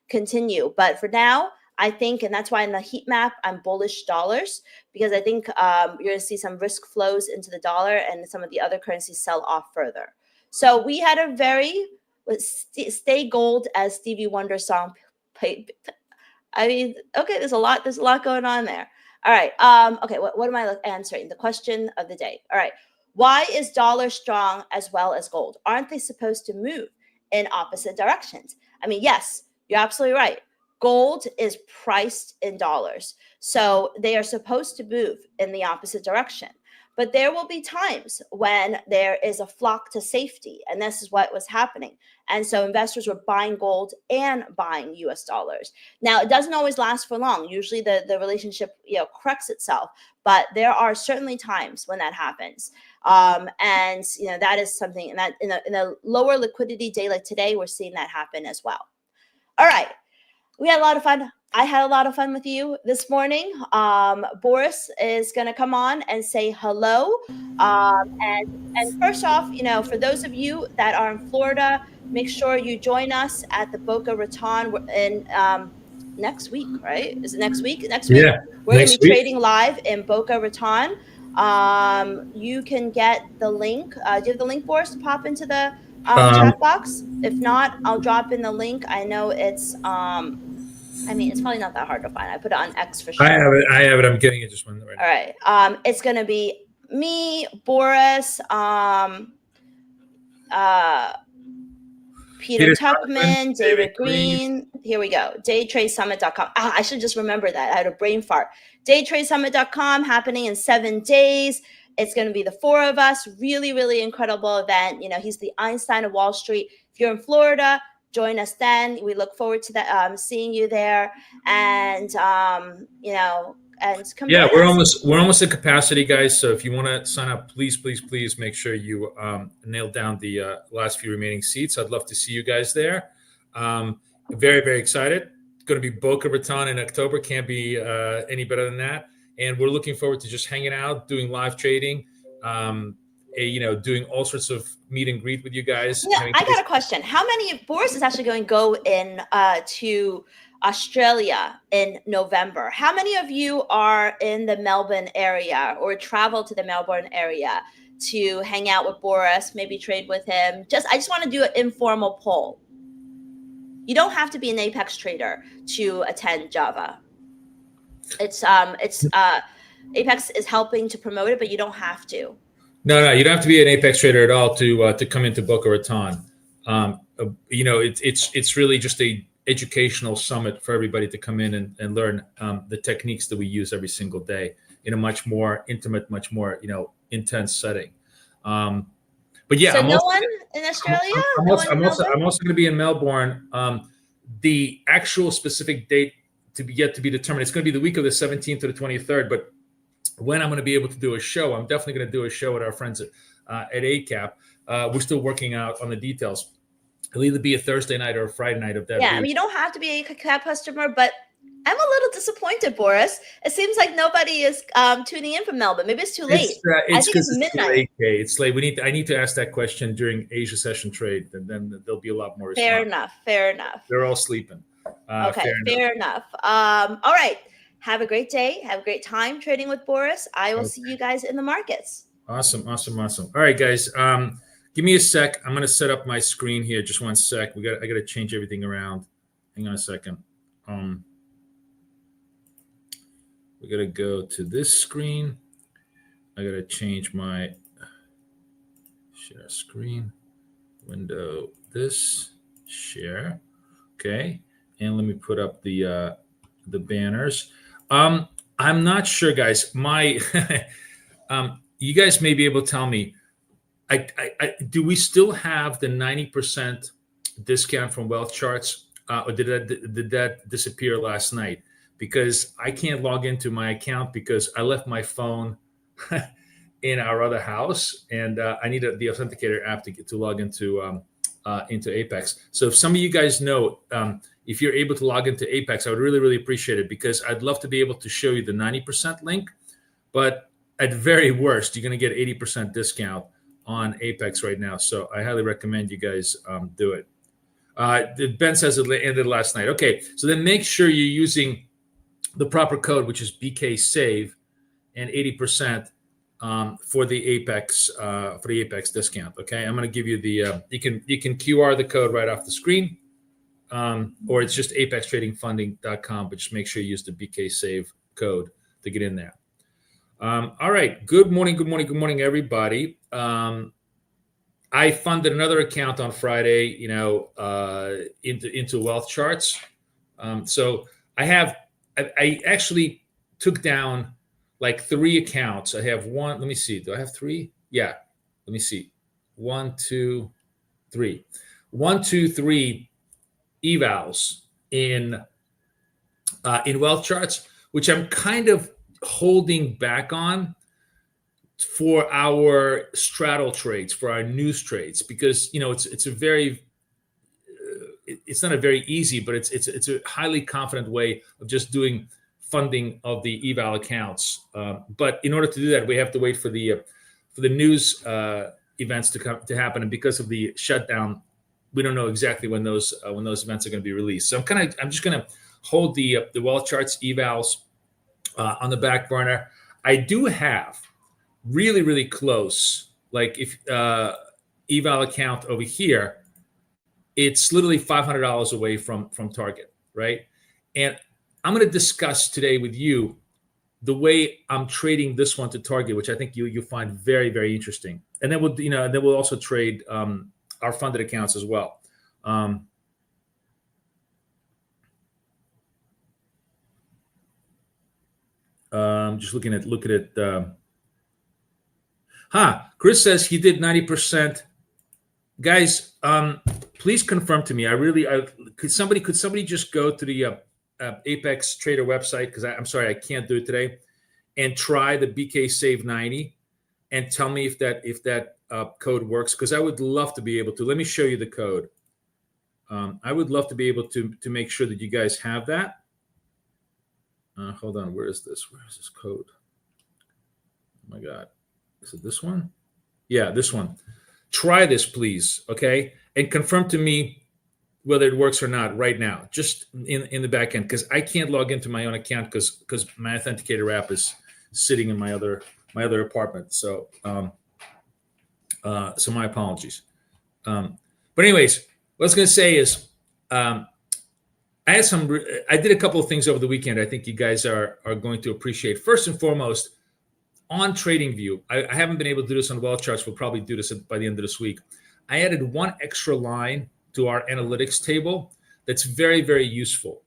continue. But for now, I think, and that's why in the heat map, I'm bullish dollars, because I think you're going to see some risk flows into the dollar and some of the other currencies sell off further. So we had a very stay gold, as Stevie Wonder song played. I mean, okay, there's a lot going on there. All right. Okay. What am I answering? The question of the day. All right. Why is dollar strong as well as gold? Aren't they supposed to move in opposite directions? I mean, yes, you're absolutely right. gold is priced in dollars. So they are supposed to move in the opposite direction. But there will be times when there is a flock to safety, and this is what was happening. And so investors were buying gold and buying US dollars. Now, it doesn't always last for long. Usually the relationship, corrects itself, but there are certainly times when that happens. And that is something that in a lower liquidity day like today, we're seeing that happen as well. All right. We had a lot of fun. I had a lot of fun with you this morning. Boris is going to come on and say hello. And first off, for those of you that are in Florida, make sure you join us at the Boca Raton in next week, right? Is it next week? Next week, we're going to be trading live in Boca Raton. You can get the link. Do you have the link, Boris, to pop into the chat box? If not, I'll drop in the link. I know it's it's probably not that hard to find. I put it on X for sure. I have it. I'm getting it just one right now. All right. It's going to be me, Boris, Peter Tuckman, David Green. Here we go. Daytradesummit.com. I should just remember that. I had a brain fart. Daytradesummit.com, happening in 7 days. It's going to be the four of us. Really, really incredible event. He's the Einstein of Wall Street. If you're in Florida, join us then. We look forward to that, seeing you there. And and come. Yeah, we're almost at capacity, guys. So if you want to sign up, please make sure you nail down the last few remaining seats. I'd love to see you guys there. Very, very excited. It's going to be Boca Raton in October. Can't be any better than that. And we're looking forward to just hanging out, doing live trading, doing all sorts of meet and greet with you guys. I got a question. How many of Boris is actually going to go in to Australia in November? How many of you are in the Melbourne area or travel to the Melbourne area to hang out with Boris, maybe trade with him? I just want to do an informal poll. You don't have to be an Apex trader to attend Java. It's Apex is helping to promote it, but you don't have to. No, you don't have to be an Apex trader at all to come into Boca Raton. It's really just a educational summit for everybody to come in and learn the techniques that we use every single day in a much more intimate, much more intense setting. But yeah, so no one in Australia. I'm also going to be in Melbourne. The actual specific date to be determined. It's going to be the week of the 17th to the 23rd. But when I'm going to be able to do a show, I'm definitely going to do a show with our friends at ACAP. We're still working out on the details. It'll either be a Thursday night or a Friday night of that week. You don't have to be a CAP customer, but I'm a little disappointed, Boris. It seems like nobody is tuning in from Melbourne. Maybe it's too late. I think it's midnight. It's late. I need to ask that question during Asia session trade, and then there'll be a lot more response. Fair enough. They're all sleeping. Okay, fair enough. All right. Have a great day. Have a great time trading with Boris. I will see you guys in the markets. Awesome. All right, guys. Give me a sec. I'm going to set up my screen here. Just one sec. I got to change everything around. Hang on a second. We got to go to this screen. I got to change my share screen window. This share. Okay. And let me put up the banners. I'm not sure, guys. My you guys may be able to tell me. Do we still have the 90% discount from Wealth Charts, or did that disappear last night? Because I can't log into my account because I left my phone in our other house, and I need the Authenticator app to log into Apex. So if some of you guys know, if you're able to log into Apex, I would really, really appreciate it, because I'd love to be able to show you the 90% link, but at very worst, you're going to get 80% discount on Apex right now. So I highly recommend you guys do it. Ben says it ended last night. Okay, so then make sure you're using the proper code, which is BKSAVE, and 80% for the Apex discount. Okay, I'm going to give you the you can QR the code right off the screen, or it's just apextradingfunding.com, but just make sure you use the BKSAVE code to get in there. All right. Good morning, everybody. I funded another account on Friday, into Wealth Charts. So I actually took down like 3 accounts. I have one. Let me see. Do I have 3? Yeah. Let me see. 1, 2, 3. 1, 2, 3 evals in wealth charts, which I'm kind of holding back on for our straddle trades, for our news trades, because it's a very it's not a very easy, but it's a highly confident way of just doing funding of the eval accounts. But in order to do that, we have to wait for the news events to happen, and because of the shutdown, we don't know exactly when those events are going to be released. So I'm just going to hold the wealth charts evals on the back burner. I do have really, really close, like if eval account over here, it's literally $500 away from target, right? And I'm going to discuss today with you the way I'm trading this one to target, which I think you'll find very, very interesting. And then we'll also trade our funded accounts as well. Just looking at Chris says he did 90%. Guys, please confirm to me. Could somebody just go to the Apex Trader website, because I'm sorry, I can't do it today, and try the BK Save 90 and tell me if that code works, because I would love to be able to. Let me show you the code. I would love to be able to make sure that you guys have that. Hold on, where is this code? Oh my God, is it this one? Yeah, this one. Try this, please, okay? And confirm to me whether it works or not right now, just in the back end, because I can't log into my own account because my authenticator app is sitting in my other apartment. So so my apologies. But anyways, what I was going to say is I did a couple of things over the weekend I think you guys are going to appreciate. First and foremost, on TradingView, I haven't been able to do this on wealth charts. We'll probably do this by the end of this week. I added one extra line to our analytics table that's very, very useful.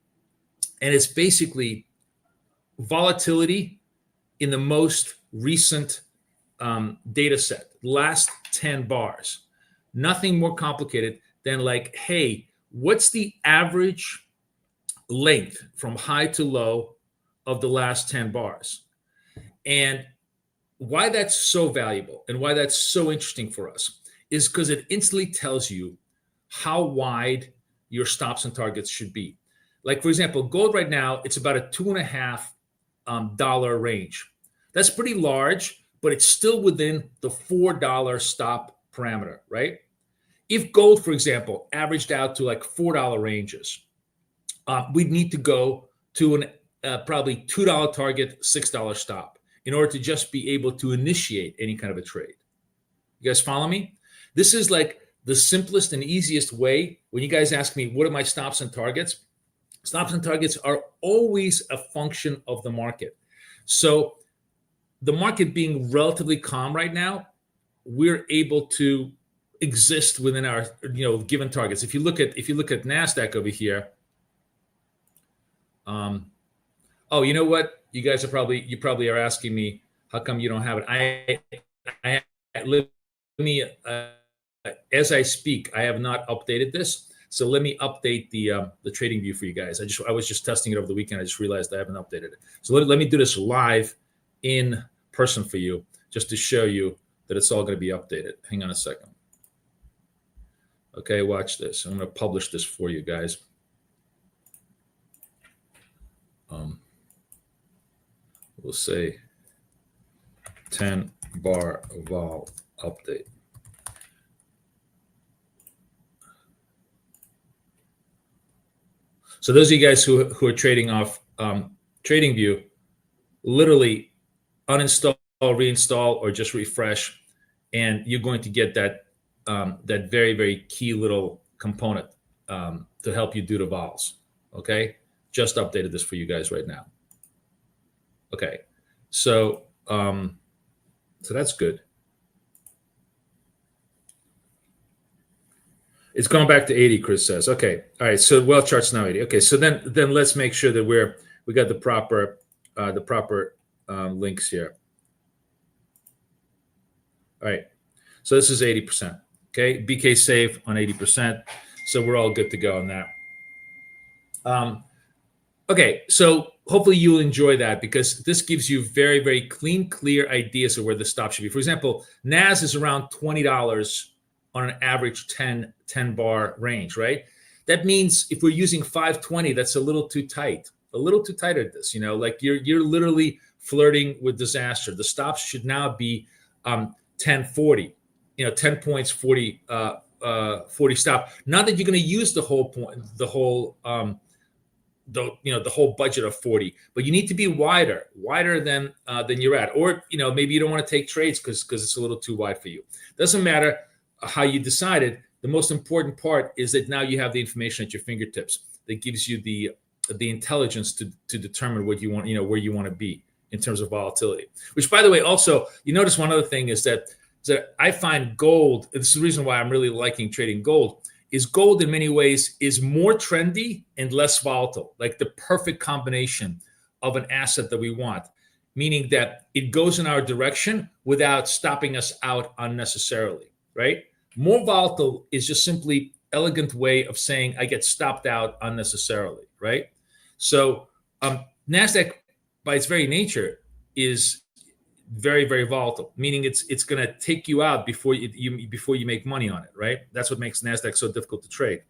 And it's basically volatility in the most recent data set, last 10 bars. Nothing more complicated than like, hey, what's the average length from high to low of the last 10 bars? And why that's so valuable and why that's so interesting for us is because it instantly tells you how wide your stops and targets should be. Like, for example, gold right now, it's about a $2.50 range. That's pretty large, but it's still within the $4 stop parameter, right? If gold, for example, averaged out to like $4 ranges, we'd need to go to probably $2 target, $6 stop in order to just be able to initiate any kind of a trade. You guys follow me? This is like the simplest and easiest way. When you guys ask me, what are my stops and targets? Stops and targets are always a function of the market. So the market being relatively calm right now, we're able to exist within our given targets. If you look at NASDAQ over here, oh, you know what? You guys probably are asking me, how come you don't have it? Let me as I speak, I have not updated this. So let me update the TradingView for you guys. I was just testing it over the weekend. I just realized I haven't updated it. So let me do this live in person for you, just to show you that it's all going to be updated. Hang on a second. Okay, watch this. I'm going to publish this for you guys. We'll say 10 bar vol update. So those of you guys who are trading off TradingView, literally uninstall, reinstall, or just refresh, and you're going to get that very, very key little component to help you do the vols. Okay, just updated this for you guys right now. Okay, so that's good. It's going back to 80, Chris says. Okay. All right. So well chart's now 80. Okay. So then let's make sure that we got the proper links here. All right. So this is 80%. Okay. BK safe on 80%. So we're all good to go on that. Okay. So hopefully you'll enjoy that because this gives you very, very clean, clear ideas of where the stop should be. For example, NAS is around $20 on an average 10 bar range, right? That means if we're using 520, that's a little too tight at this, like you're literally flirting with disaster. The stops should now be 1040, 10 points, 40 stop. Not that you're going to use the whole point, the whole budget of 40, but you need to be wider than you're at, or maybe you don't want to take trades because it's a little too wide for you. Doesn't matter how you decided. The most important part is that now you have the information at your fingertips that gives you the intelligence to determine what you want, where you want to be in terms of volatility. Which, by the way, also you notice one other thing is that I find gold. This is the reason why I'm really liking trading gold. Is gold in many ways is more trendy and less volatile, like the perfect combination of an asset that we want, meaning that it goes in our direction without stopping us out unnecessarily, right? More volatile is just simply elegant way of saying I get stopped out unnecessarily, right? So NASDAQ, by its very nature, is very, very volatile, meaning it's going to take you out before you make money on it, right? That's what makes NASDAQ so difficult to trade.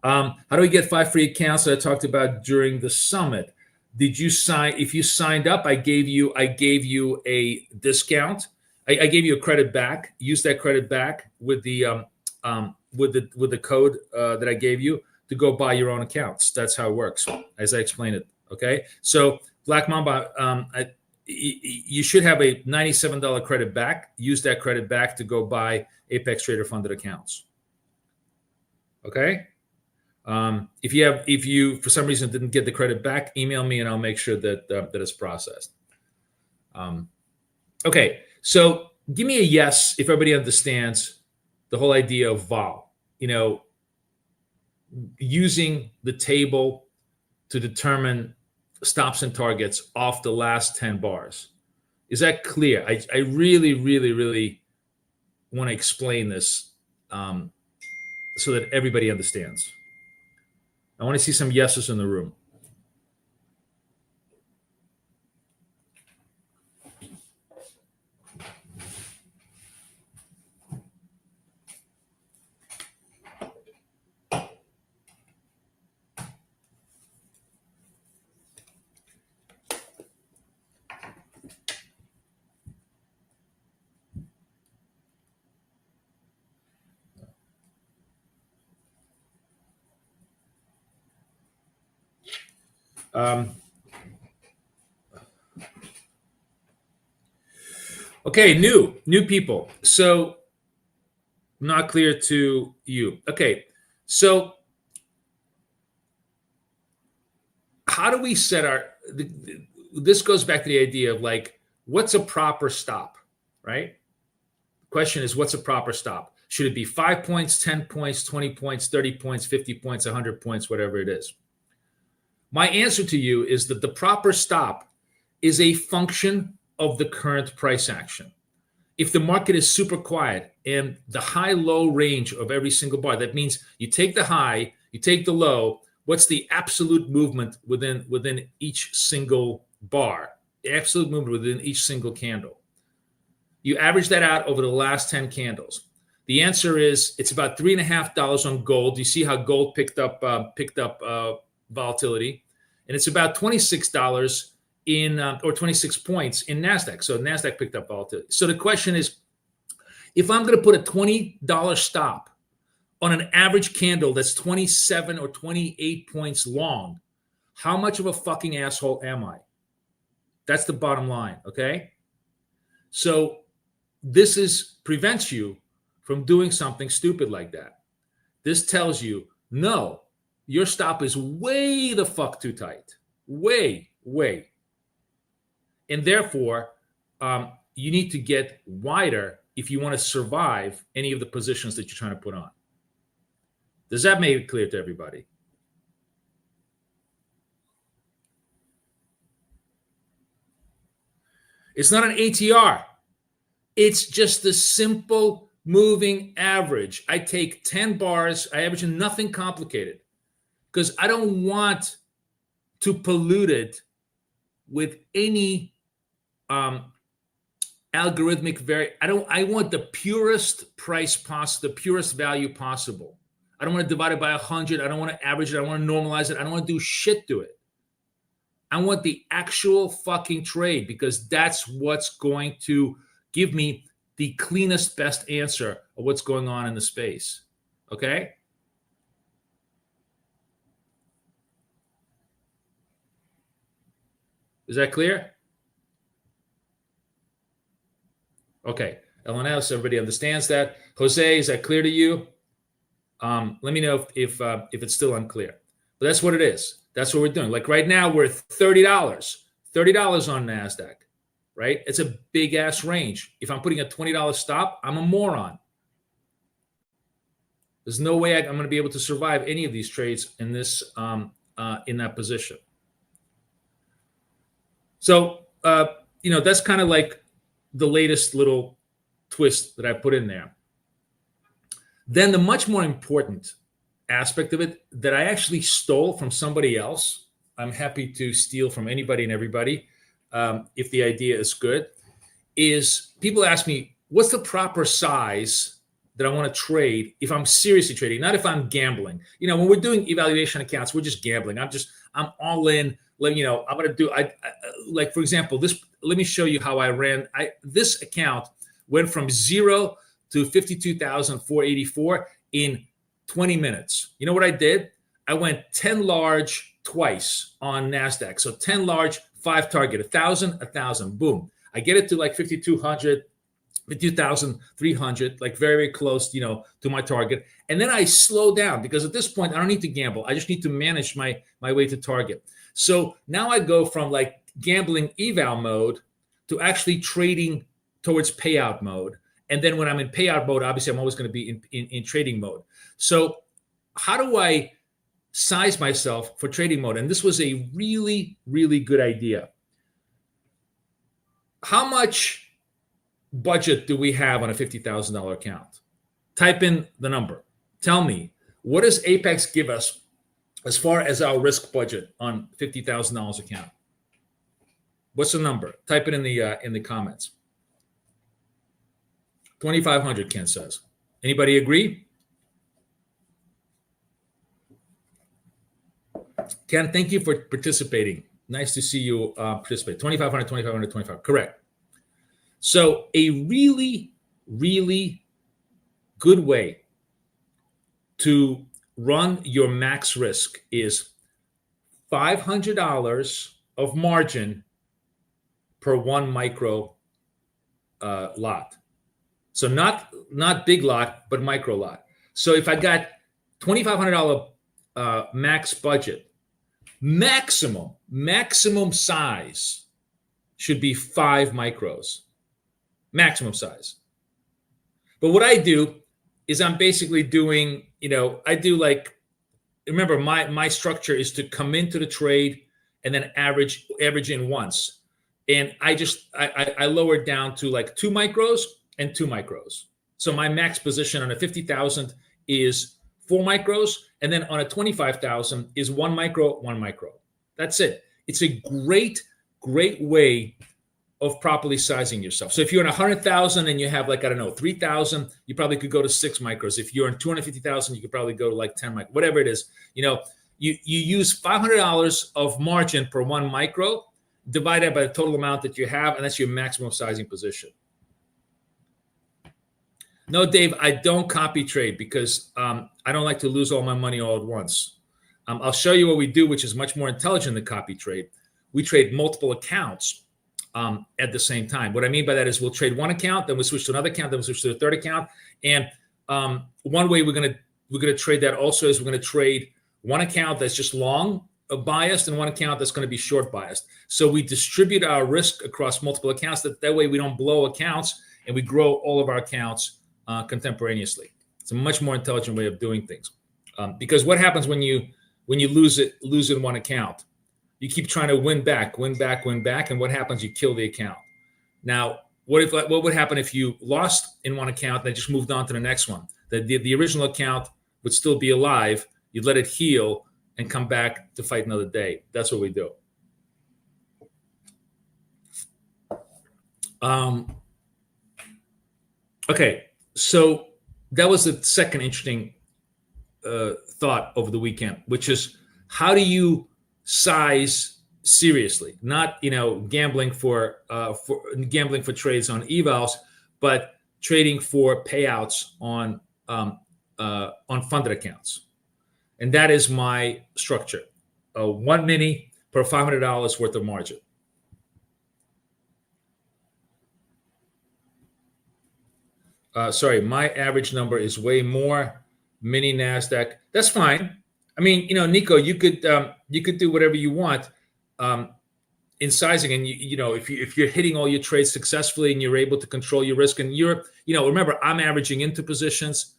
How do we get 5 free accounts that I talked about during the summit? Did you sign? If you signed up, I gave you a discount. I gave you a credit back. Use that credit back with the code that I gave you to go buy your own accounts. That's how it works, as I explained it. Okay, so Black Mamba, you should have a $97 credit back. Use that credit back to go buy Apex Trader funded accounts. Okay. If you for some reason didn't get the credit back, email me and I'll make sure that it's processed. Okay. So give me a yes if everybody understands the whole idea of vol, using the table to determine stops and targets off the last 10 bars. Is that clear? I really, really, really want to explain this so that everybody understands. I want to see some yeses in the room. Okay, new people. So not clear to you. Okay, so how do we set this goes back to the idea of like, what's a proper stop, right? The question is, what's a proper stop? Should it be 5 points, 10 points, 20 points, 30 points, 50 points, 100 points, whatever it is? My answer to you is that the proper stop is a function of the current price action. If the market is super quiet and the high-low range of every single bar, that means you take the high, you take the low, what's the absolute movement within each single bar, the absolute movement within each single candle? You average that out over the last 10 candles. The answer is it's about $3.50 on gold. You see how gold picked up volatility, and it's about $26 or 26 points in NASDAQ. So NASDAQ picked up volatility. So the question is, if I'm going to put a $20 stop on an average candle that's 27 or 28 points long, how much of a fucking asshole am I? That's the bottom line, okay? So this prevents you from doing something stupid like that. This tells you, no, your stop is way the fuck too tight. Way. And therefore, you need to get wider if you want to survive any of the positions that you're trying to put on. Does that make it clear to everybody? It's not an ATR. It's just the simple moving average. I take 10 bars. I average in nothing complicated because I don't want to pollute it with any algorithmic I want the purest price possible, the purest value possible. I don't want to divide it by 100. I don't want to average it. I don't want to normalize it. I don't want to do shit to it. I want the actual fucking trade because that's what's going to give me the cleanest, best answer of what's going on in the space. Okay? Is that clear? Okay. LNS, everybody understands that. Jose, is that clear to you? Let me know if it's still unclear. But that's what it is. That's what we're doing. Like right now, we're $30 on NASDAQ, right? It's a big ass range. If I'm putting a $20 stop, I'm a moron. There's no way I'm going to be able to survive any of these trades in this in that position. So that's kind of like the latest little twist that I put in there. Then the much more important aspect of it that I actually stole from somebody else. I'm happy to steal from anybody and everybody if the idea is good. Is people ask me, what's the proper size that I want to trade if I'm seriously trading, not if I'm gambling. When we're doing evaluation accounts, we're just gambling. I'm all in. I'm going to do, like, for example, let me show you how I ran. This account went from 0 to 52,484 in 20 minutes. You know what I did? I went 10 large twice on NASDAQ. So 10 large, 5 target, 1,000, boom. I get it to like 5,200, 52,300, like very, very close, to my target. And then I slow down because at this point, I don't need to gamble. I just need to manage my way to target. So now I go from like gambling eval mode to actually trading towards payout mode. And then when I'm in payout mode, obviously I'm always going to be in trading mode. So how do I size myself for trading mode? And this was a really, really good idea. How much budget do we have on a $50,000 account? Type in the number. Tell me, what does Apex give us as far as our risk budget on $50,000 account? What's the number? Type it in the comments. 2,500, Ken says. Anybody agree? Ken, thank you for participating. Nice to see you participate. 2,500, 2,500, 25. Correct. So a really, really good way to run your max risk is $500 of margin per one micro lot. So not big lot, but micro lot. So if I got $2,500 max budget, maximum size should be 5 micros. Maximum size. But what I do is I'm basically doing, I do like, remember my structure is to come into the trade and then average in once. And I lower it down to like 2 micros and 2 micros. So my max position on a 50,000 is 4 micros. And then on a 25,000 is 1 micro, 1 micro. That's it. It's a great way of properly sizing yourself. So if you're in 100,000 and you have 3,000, you probably could go to 6 micros. If you're in 250,000, you could probably go to like 10 micros, whatever it is. You use $500 of margin per 1 micro, divided by the total amount that you have, and that's your maximum sizing position. No, Dave, I don't copy trade because I don't like to lose all my money all at once. I'll show you what we do, which is much more intelligent than copy trade. We trade multiple accounts at the same time. What I mean by that is we'll trade one account, then we'll switch to another account, then we'll switch to the third account. And one way we're gonna trade that also is we're gonna trade one account that's just long biased and one account that's going to be short biased. So we distribute our risk across multiple accounts. That way we don't blow accounts and we grow all of our accounts contemporaneously. It's a much more intelligent way of doing things. Because what happens when you lose in one account? You keep trying to win back, and what happens? You kill the account. Now, what would happen if you lost in one account and then just moved on to the next one? The original account would still be alive. You'd let it heal and come back to fight another day. That's what we do. Okay, so that was the second interesting thought over the weekend, which is how do you size seriously, not gambling for trades on evals, but trading for payouts on funded accounts. And that is my structure. 1 mini per $500 worth of margin. Sorry, my average number is way more. Mini NASDAQ. That's fine. I mean, Nico, you could do whatever you want in sizing, and if you're hitting all your trades successfully and you're able to control your risk, and remember, I'm averaging into positions,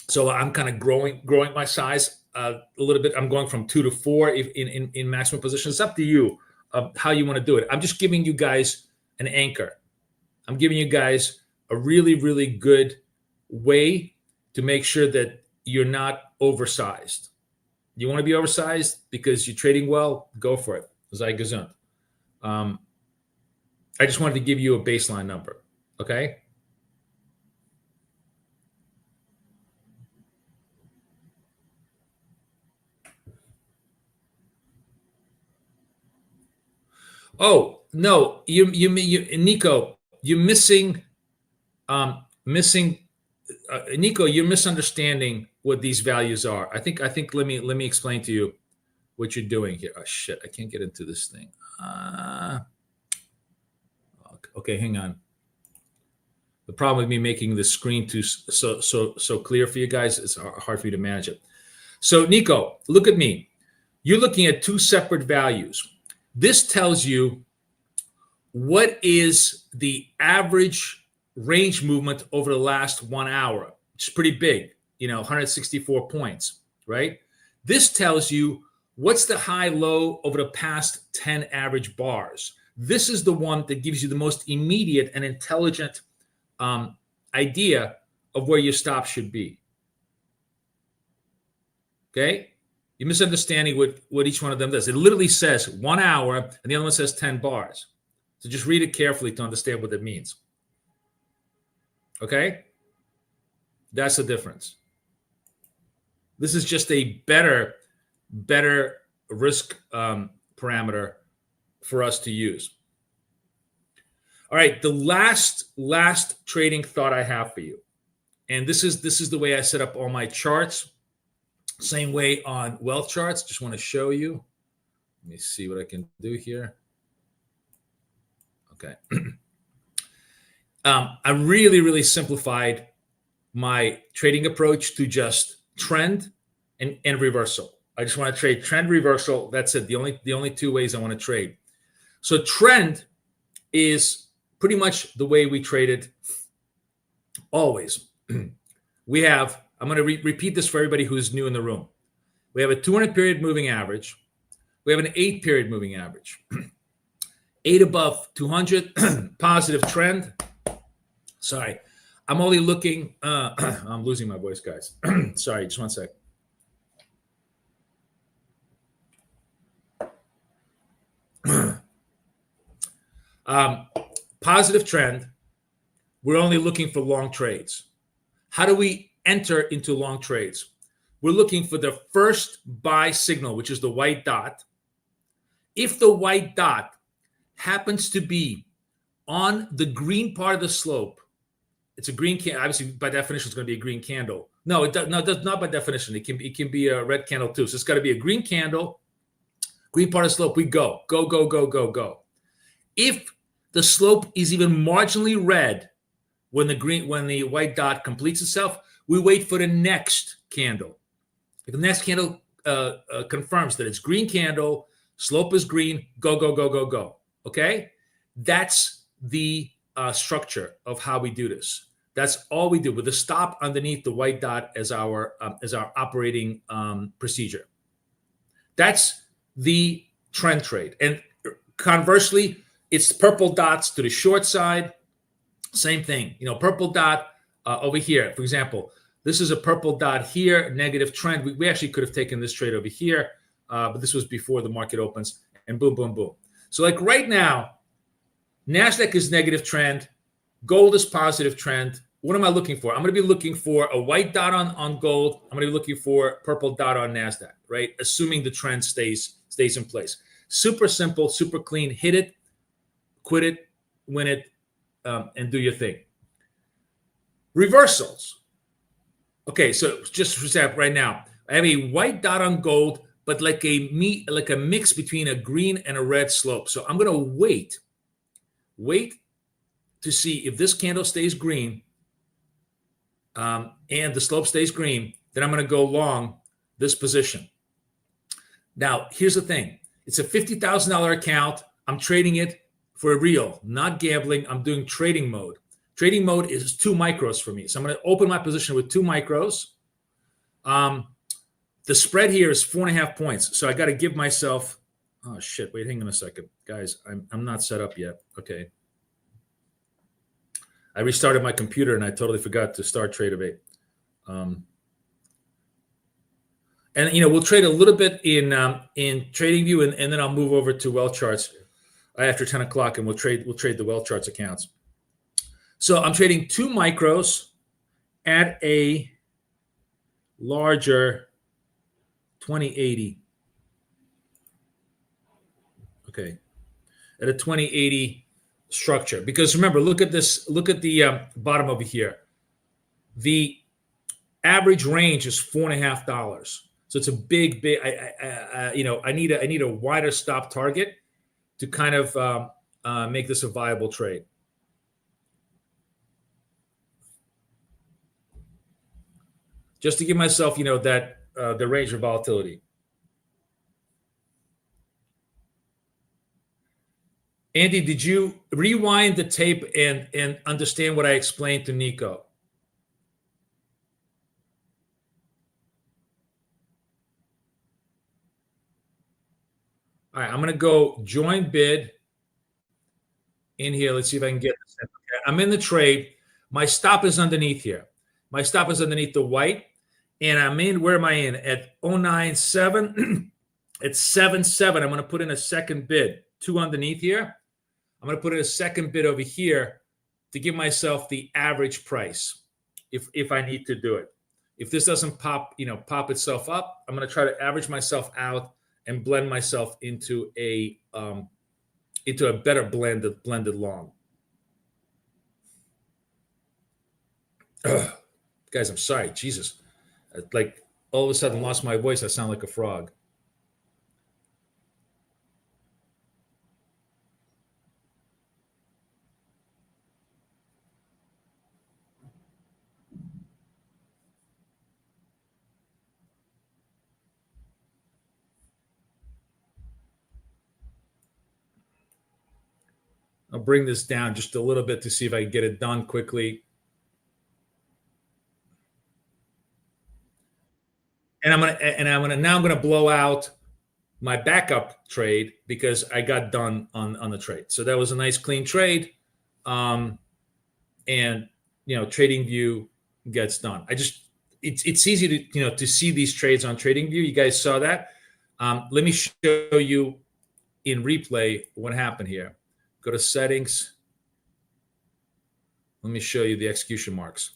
so I'm kind of growing my size a little bit. I'm going from 2 to 4 in maximum positions. It's up to you how you want to do it. I'm just giving you guys an anchor. I'm giving you guys a really, really good way to make sure that you're not oversized. You want to be oversized because you're trading well, go for it. Sei gesund. I just wanted to give you a baseline number, okay? Oh, no, you Nico, you're missing Nico, you're misunderstanding what these values are. I think let me explain to you what you're doing here. Oh shit, I can't get into this thing. Okay, hang on. The problem with me making the screen too so clear for you guys, it's hard for you to manage it. So Nico, look at me. You're looking at two separate values. This tells you what is the average range movement over the last 1 hour, which is pretty big, 164 points, right? This tells you what's the high low over the past 10 average bars. This is the one that gives you the most immediate and intelligent idea of where your stop should be. Okay? You're misunderstanding what each one of them does. It literally says 1 hour, and the other one says 10 bars. So just read it carefully to understand what that means. Okay? That's the difference. This is just a better risk parameter for us to use. All right, the last trading thought I have for you, and this is the way I set up all my charts. Same way on wealth charts. Just want to show you. Let me see what I can do here. Okay. I really simplified my trading approach to just trend and reversal. I just want to trade trend, reversal. That's it. The only two ways I want to trade. So trend is pretty much the way we traded always. We have, I'm going to repeat this for everybody who's new in the room. We have a 200-period moving average. We have an 8-period moving average. 8 above 200, positive trend. Sorry, I'm only looking, I'm losing my voice, guys. Sorry, just 1 sec. Positive trend. We're only looking for long trades. How do we enter into long trades? We're looking for the first buy signal, which is the white dot. If the white dot happens to be on the green part of the slope, it's a green candle. Obviously, by definition, it's going to be a green candle. No, it does not by definition. It can be a red candle too. So it's got to be a green candle, green part of the slope. We go. If the slope is even marginally red when the white dot completes itself, we wait for the next candle. If the next candle confirms that it's green candle, slope is green, go. Okay, that's the structure of how we do this. That's all we do, with the stop underneath the white dot as our operating procedure. That's the trend trade. And conversely, it's purple dots to the short side. Same thing. Purple dot over here. For example, this is a purple dot here, negative trend. We actually could have taken this trade over here, but this was before the market opens. And boom, boom, boom. So like right now, NASDAQ is negative trend. Gold is positive trend. What am I looking for? I'm going to be looking for a white dot on gold. I'm going to be looking for purple dot on NASDAQ, right? Assuming the trend stays in place. Super simple, super clean. Hit it, quit it, win it, and do your thing. Reversals. Okay, so just for example, right now, I have a white dot on gold, but like a mix between a green and a red slope. So I'm going to wait to see if this candle stays green and the slope stays green, then I'm going to go long this position. Now, here's the thing. It's a $50,000 account. I'm trading it for real, not gambling. I'm doing trading mode. Trading mode is 2 micros for me. So I'm going to open my position with 2 micros. The spread here is 4.5 points. So I got to give myself, oh shit, wait, hang on a second. Guys, I'm not set up yet. Okay. I restarted my computer and I totally forgot to start TradeAway. And we'll trade a little bit in TradingView, and then I'll move over to Well Charts after 10 o'clock, and we'll trade the Well Charts accounts. So I'm trading 2 micros at a larger 2080. Okay, at a 2080 structure, because remember, look at this. Look at the bottom over here. The average range is $4.50. So it's a big. I need a wider stop target to kind of make this a viable trade. Just to give myself, that the range of volatility. Andy, did you rewind the tape and understand what I explained to Nico? All right, I'm going to go join bid in here. Let's see if I can get this. Okay, I'm in the trade. My stop is underneath here. My stop is underneath the white. And I'm in, where am I in? At 097. At 77. I'm going to put in a second bid. 2 underneath here. I'm going to put in a second bid over here to give myself the average price if I need to do it. If this doesn't pop itself up, I'm going to try to average myself out and blend myself into a better blended long. Ugh. Guys, I'm sorry. Jesus. Like all of a sudden lost my voice. I sound like a frog. I'll bring this down just a little bit to see if I can get it done quickly. And I'm gonna blow out my backup trade because I got done on the trade. So that was a nice clean trade. And TradingView gets done. It's easy to see these trades on TradingView. You guys saw that. Let me show you in replay what happened here. Go to settings. Let me show you the execution marks.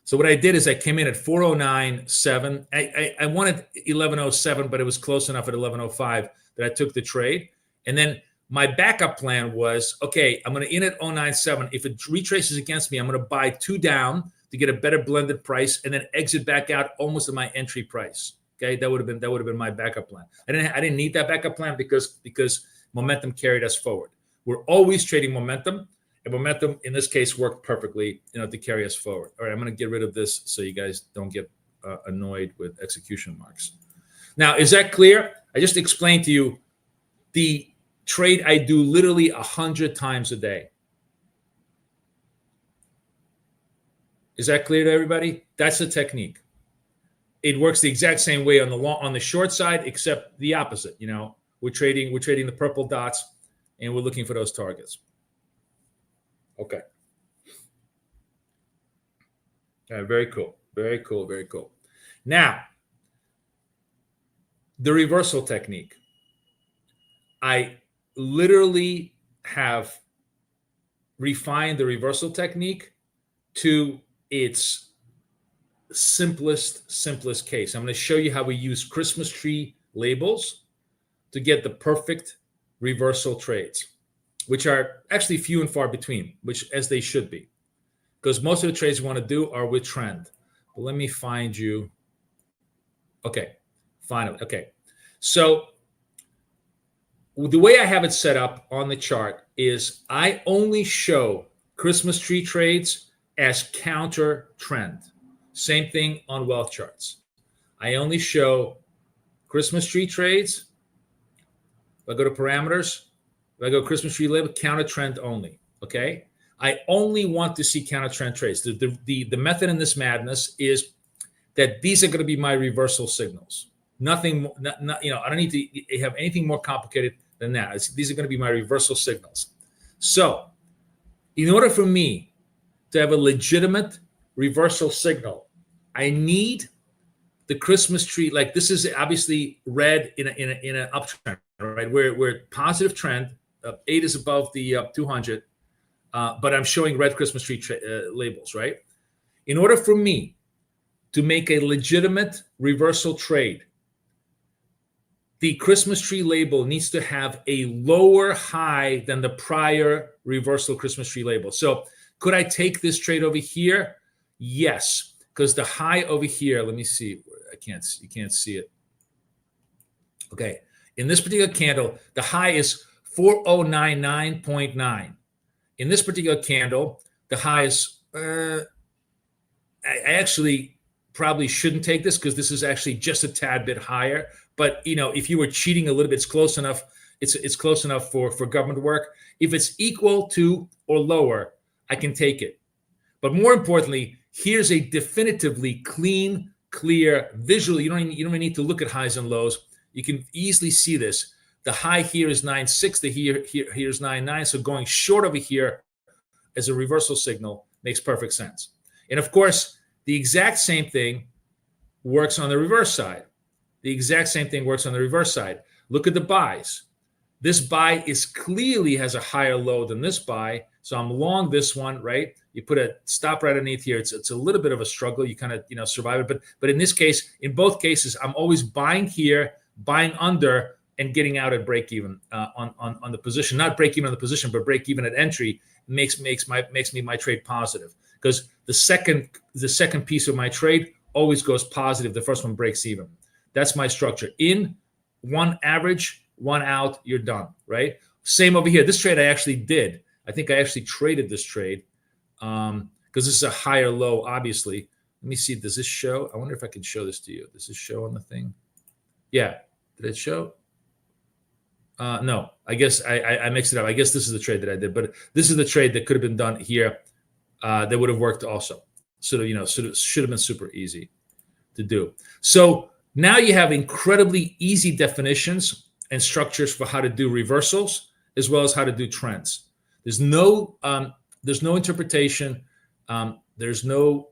So what I did is I came in at 409.7. I wanted 1107, but it was close enough at 1105 that I took the trade. And then my backup plan was, okay, I'm going to in at 097. If it retraces against me, I'm going to buy 2 down to get a better blended price and then exit back out almost at my entry price. Okay, that would have been my backup plan. I didn't need that backup plan because momentum carried us forward. We're always trading momentum, and momentum in this case worked perfectly, to carry us forward. All right, I'm going to get rid of this so you guys don't get annoyed with execution marks. Now, is that clear? I just explained to you the trade I do literally 100 times a day. Is that clear to everybody? That's the technique. It works the exact same way on the short side, except the opposite. We're trading the purple dots, and we're looking for those targets. Okay. All right, very cool. Very cool. Very cool. Now, the reversal technique. I literally have refined the reversal technique to its simplest case. I'm going to show you how we use Christmas tree labels to get the perfect reversal trades, which are actually few and far between, which as they should be, because most of the trades we want to do are with trend. But let me find you. Okay, finally. Okay, so the way I have it set up on the chart is I only show Christmas tree trades as counter trend. Same thing on wealth charts. I only show Christmas tree trades. If I go to parameters, if I go Christmas tree label, counter trend only. Okay. I only want to see counter trend trades. The method in this madness is that these are going to be my reversal signals. Nothing, I don't need to have anything more complicated than that. These are going to be my reversal signals. So, in order for me to have a legitimate reversal signal, I need the Christmas tree. Like this is obviously red in an uptrend, right? We're positive trend. 8 is above the 200, but I'm showing red Christmas tree labels, right? In order for me to make a legitimate reversal trade, the Christmas tree label needs to have a lower high than the prior reversal Christmas tree label. So could I take this trade over here? Yes, because the high over here, let me see. You can't see it. Okay. In this particular candle, the high is 4099.9. In this particular candle, the high is, I actually probably shouldn't take this because this is actually just a tad bit higher. But if you were cheating a little bit, it's close enough. It's close enough for government work. If it's equal to or lower, I can take it. But more importantly, here's a definitively clean, clear visual. You don't even need to look at highs and lows. You can easily see this. The high here is 9.6. The here is 9.9. So going short over here as a reversal signal makes perfect sense. And of course, the exact same thing works on the reverse side. Look at the buys. This buy clearly has a higher low than this buy. So I'm long this one, right? You put a stop right underneath here. It's a little bit of a struggle. You kind of survive it. But in this case, in both cases, I'm always buying here, buying under, and getting out at break even on the position. Not break even on the position, but break even at entry makes me my trade positive. Because the second piece of my trade always goes positive. The first one breaks even. That's my structure. In, one average, one out, you're done, right? Same over here. This trade I actually did. I think I actually traded this trade because this is a higher low, obviously. Let me see. Does this show? I wonder if I can show this to you. Does this show on the thing? Yeah. Did it show? No. I guess I mixed it up. I guess this is the trade that I did. But this is the trade that could have been done here that would have worked also. Should have been super easy to do. So now you have incredibly easy definitions and structures for how to do reversals as well as how to do trends. There's no interpretation. There's no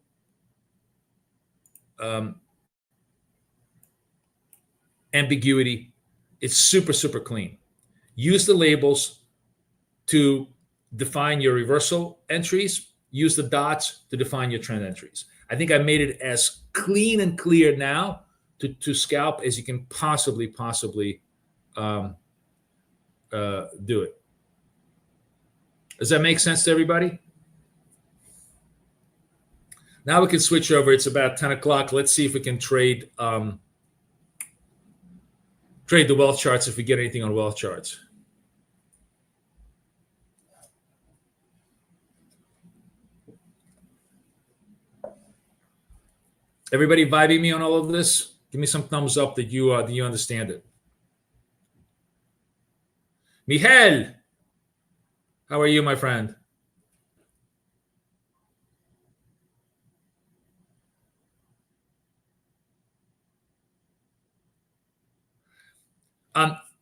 ambiguity. It's super clean. Use the labels to define your reversal entries. Use the dots to define your trend entries. I think I made it as clean and clear now to scalp as you can possibly do it. Does that make sense to everybody? Now we can switch over. It's about 10 o'clock. Let's see if we can trade the wealth charts if we get anything on wealth charts. Everybody vibing me on all of this? Give me some thumbs up that you understand it. Miguel, how are you, my friend?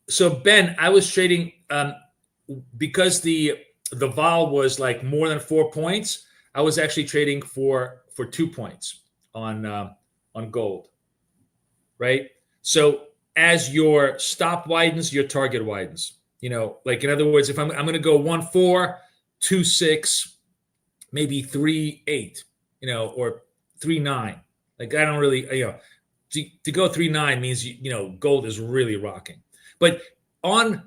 So Ben, I was trading because the vol was like more than 4 points. I was actually trading for 2 points on gold, right? So as your stop widens, your target widens. You know, like in other words, if I'm going to go 1.4, 2.6, maybe 3.8, you know, or 3.9. Like I don't really, you know, to go 3.9 means you know gold is really rocking. But on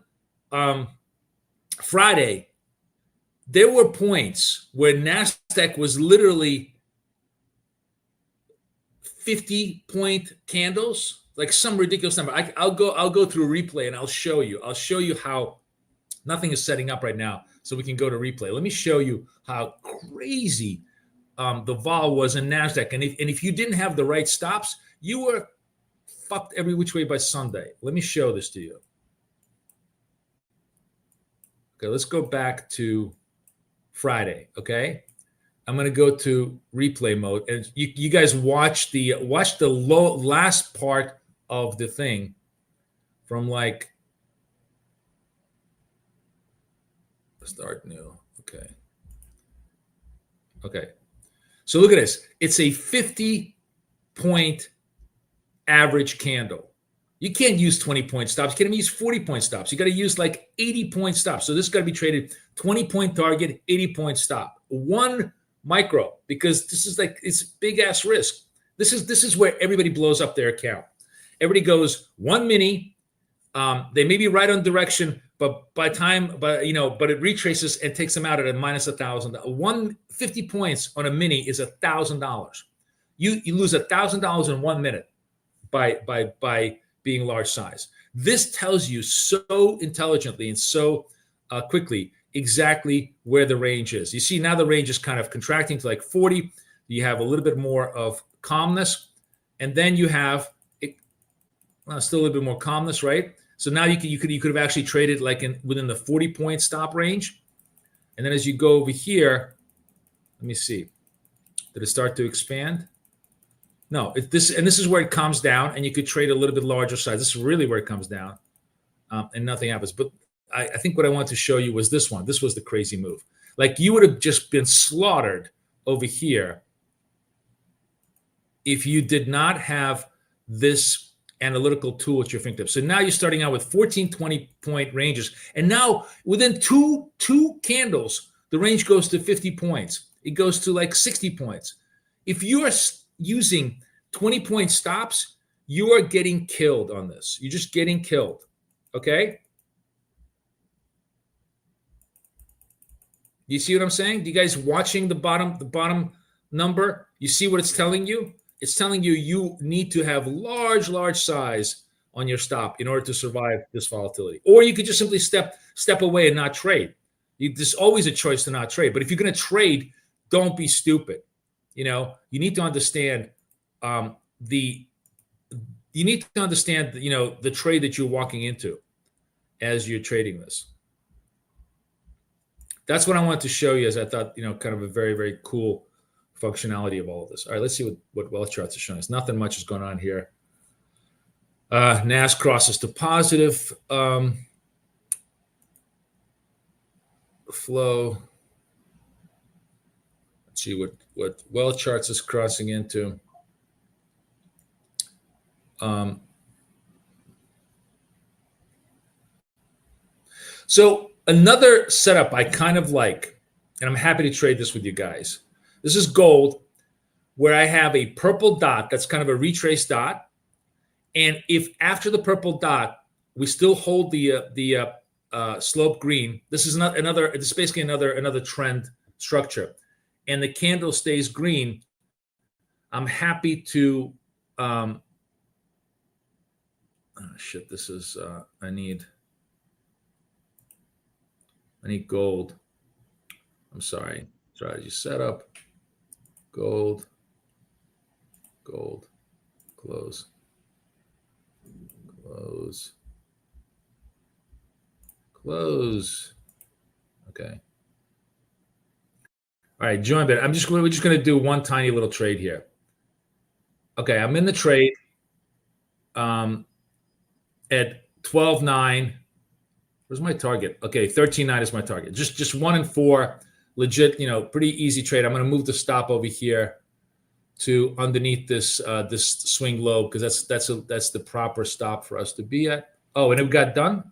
Friday, there were points where Nasdaq was literally 50-point candles, like some ridiculous number. I'll go through replay and I'll show you. I'll show you how nothing is setting up right now, so we can go to replay. Let me show you how crazy the vol was in Nasdaq, and if you didn't have the right stops, you were fucked every which way by Sunday. Let me show this to you. Okay, let's go back to Friday. Okay, I'm going to go to replay mode, and you guys watch the last part of the thing from like start new. Okay. So look at this. It's a 50-point average candle. You can't use 20-point stops. You can't even use 40-point stops. You got to use like 80-point stops. So this got to be traded 20-point target, 80-point stop. 1 micro, because this is like it's big ass risk. This is where everybody blows up their account. Everybody goes 1 mini. They may be right on direction, but but it retraces and takes them out at a minus $1,000. 150 points on a mini is $1,000. You lose $1,000 in 1 minute by being large size. This tells you so intelligently and so quickly exactly where the range is. You see now the range is kind of contracting to like 40. You have a little bit more of calmness, and then you have still a little bit more calmness, right? So now you could have actually traded like within the 40-point stop range, and then as you go over here, let me see, did it start to expand? No, this is where it comes down, and you could trade a little bit larger size. This is really where it comes down, and nothing happens. But I think what I wanted to show you was this one. This was the crazy move. Like you would have just been slaughtered over here if you did not have this analytical tool at your fingertips. So now you're starting out with 14, 20-point ranges. And now within two candles, the range goes to 50 points. It goes to like 60 points. If you are using 20-point stops, you are getting killed on this. You're just getting killed. Okay? You see what I'm saying? Do you guys watching the bottom number? You see what it's telling you? It's telling you you need to have large size on your stop in order to survive this volatility. Or you could just simply step away and not trade. There's always a choice to not trade. But if you're going to trade, don't be stupid. You know, you need to understand the trade that you're walking into as you're trading this. That's what I wanted to show you, as I thought, kind of a very, very cool functionality of all of this. All right, let's see what wealth charts are showing us. Nothing much is going on here. NAS crosses to positive flow. Let's see what wealth charts is crossing into. So another setup I kind of like, and I'm happy to trade this with you guys. This is gold, where I have a purple dot that's kind of a retrace dot. And if after the purple dot, we still hold the slope green, this is it's basically another trend structure, and the candle stays green, I'm happy to, this is, I need gold. I'm sorry. Strategy setup. Gold, close. Okay. All right, join bit. We're just going to do one tiny little trade here. Okay, I'm in the trade at 12.9. Where's my target? Okay, 13.9 is my target. Just 1 and 4, legit, pretty easy trade. I'm going to move the stop over here to underneath this swing low, because that's the proper stop for us to be at. Oh, and it got done.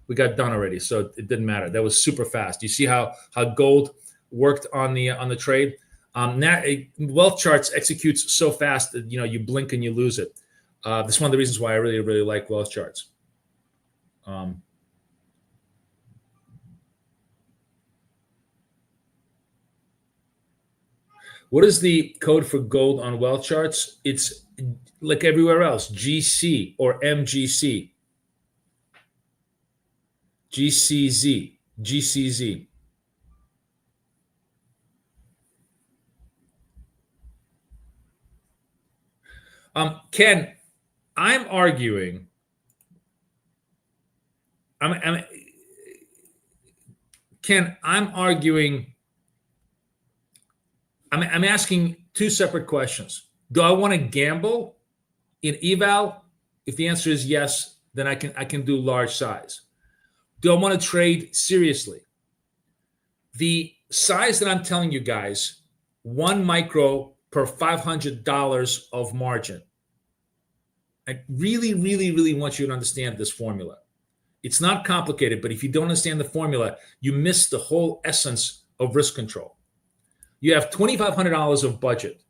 We got done already, so it didn't matter. That was super fast. You see how gold worked on the trade. Now wealth charts executes so fast that you blink and you lose it. That's one of the reasons why I really, really like wealth charts. What is the code for gold on wealth charts? It's like everywhere else, GC or MGC. GCZ. Ken, I'm arguing. Ken, I'm arguing. I'm asking two separate questions. Do I want to gamble in eval? If the answer is yes, then I can do large size. Do I want to trade seriously? The size that I'm telling you guys, 1 micro per $500 of margin. I really, really, really want you to understand this formula. It's not complicated, but if you don't understand the formula, you miss the whole essence of risk control. You have $2,500 of budget.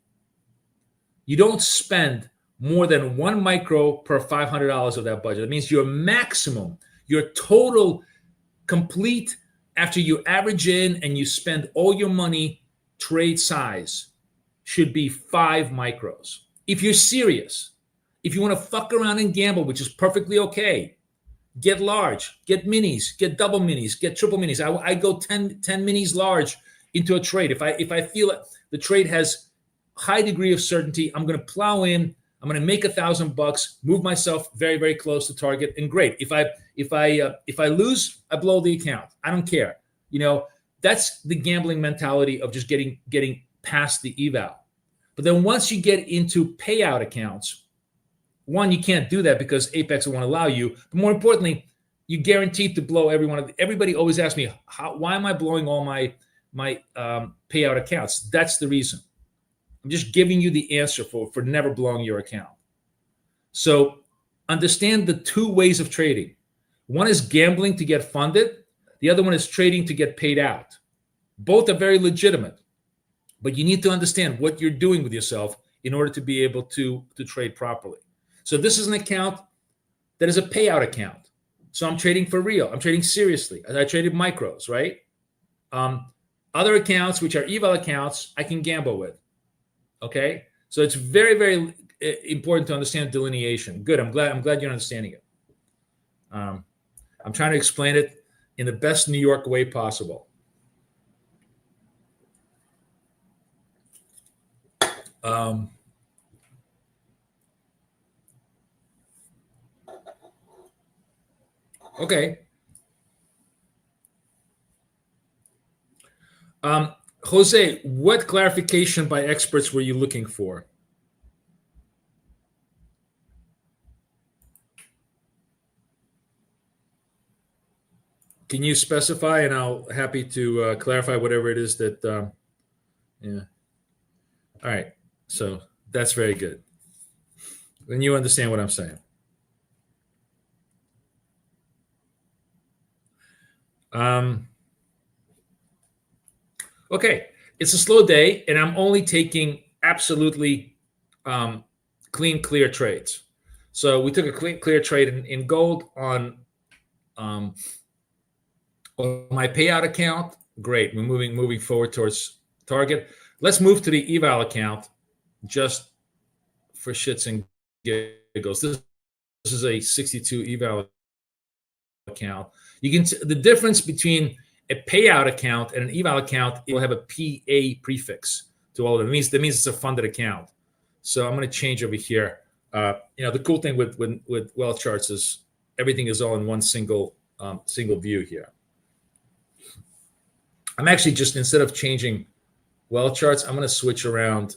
You don't spend more than 1 micro per $500 of that budget. That means your maximum, your total complete, after you average in and you spend all your money, trade size should be 5 micros. If you're serious, if you want to fuck around and gamble, which is perfectly okay, get large, get minis, get double minis, get triple minis. I go 10 minis large into a trade. If I feel the trade has high degree of certainty, I'm going to plow in. I'm going to make $1,000, move myself very, very close to target, and great. If I lose, I blow the account. I don't care. That's the gambling mentality of just getting past the eval. But then once you get into payout accounts, one, you can't do that because Apex won't allow you. But more importantly, you're guaranteed to blow everybody always asks me, why am I blowing all my payout accounts? That's the reason. I'm just giving you the answer for never blowing your account. So understand the two ways of trading. One is gambling to get funded. The other one is trading to get paid out. Both are very legitimate, but you need to understand what you're doing with yourself in order to be able to trade properly. So this is an account that is a payout account. So I'm trading for real. I'm trading seriously. I traded micros, right? Other accounts, which are eval accounts, I can gamble with. Okay, so it's very, very important to understand delineation. Good. I'm glad you're understanding it. I'm trying to explain it in the best New York way possible. Okay. Jose, what clarification by experts were you looking for? Can you specify, and I'll happy to clarify whatever it is that, yeah. All right. So that's very good. Then you understand what I'm saying. Okay, it's a slow day, and I'm only taking absolutely clean, clear trades. So we took a clean, clear trade in gold on my payout account. Great, we're moving forward towards target. Let's move to the eval account just for shits and giggles. This is a 62 eval account. You can the difference between a payout account and an eval account, it will have a PA prefix to all of it. That means it's a funded account. So I'm going to change over here. The cool thing with wealth charts is everything is all in one single view here. I'm actually just, instead of changing wealth charts, I'm going to switch around.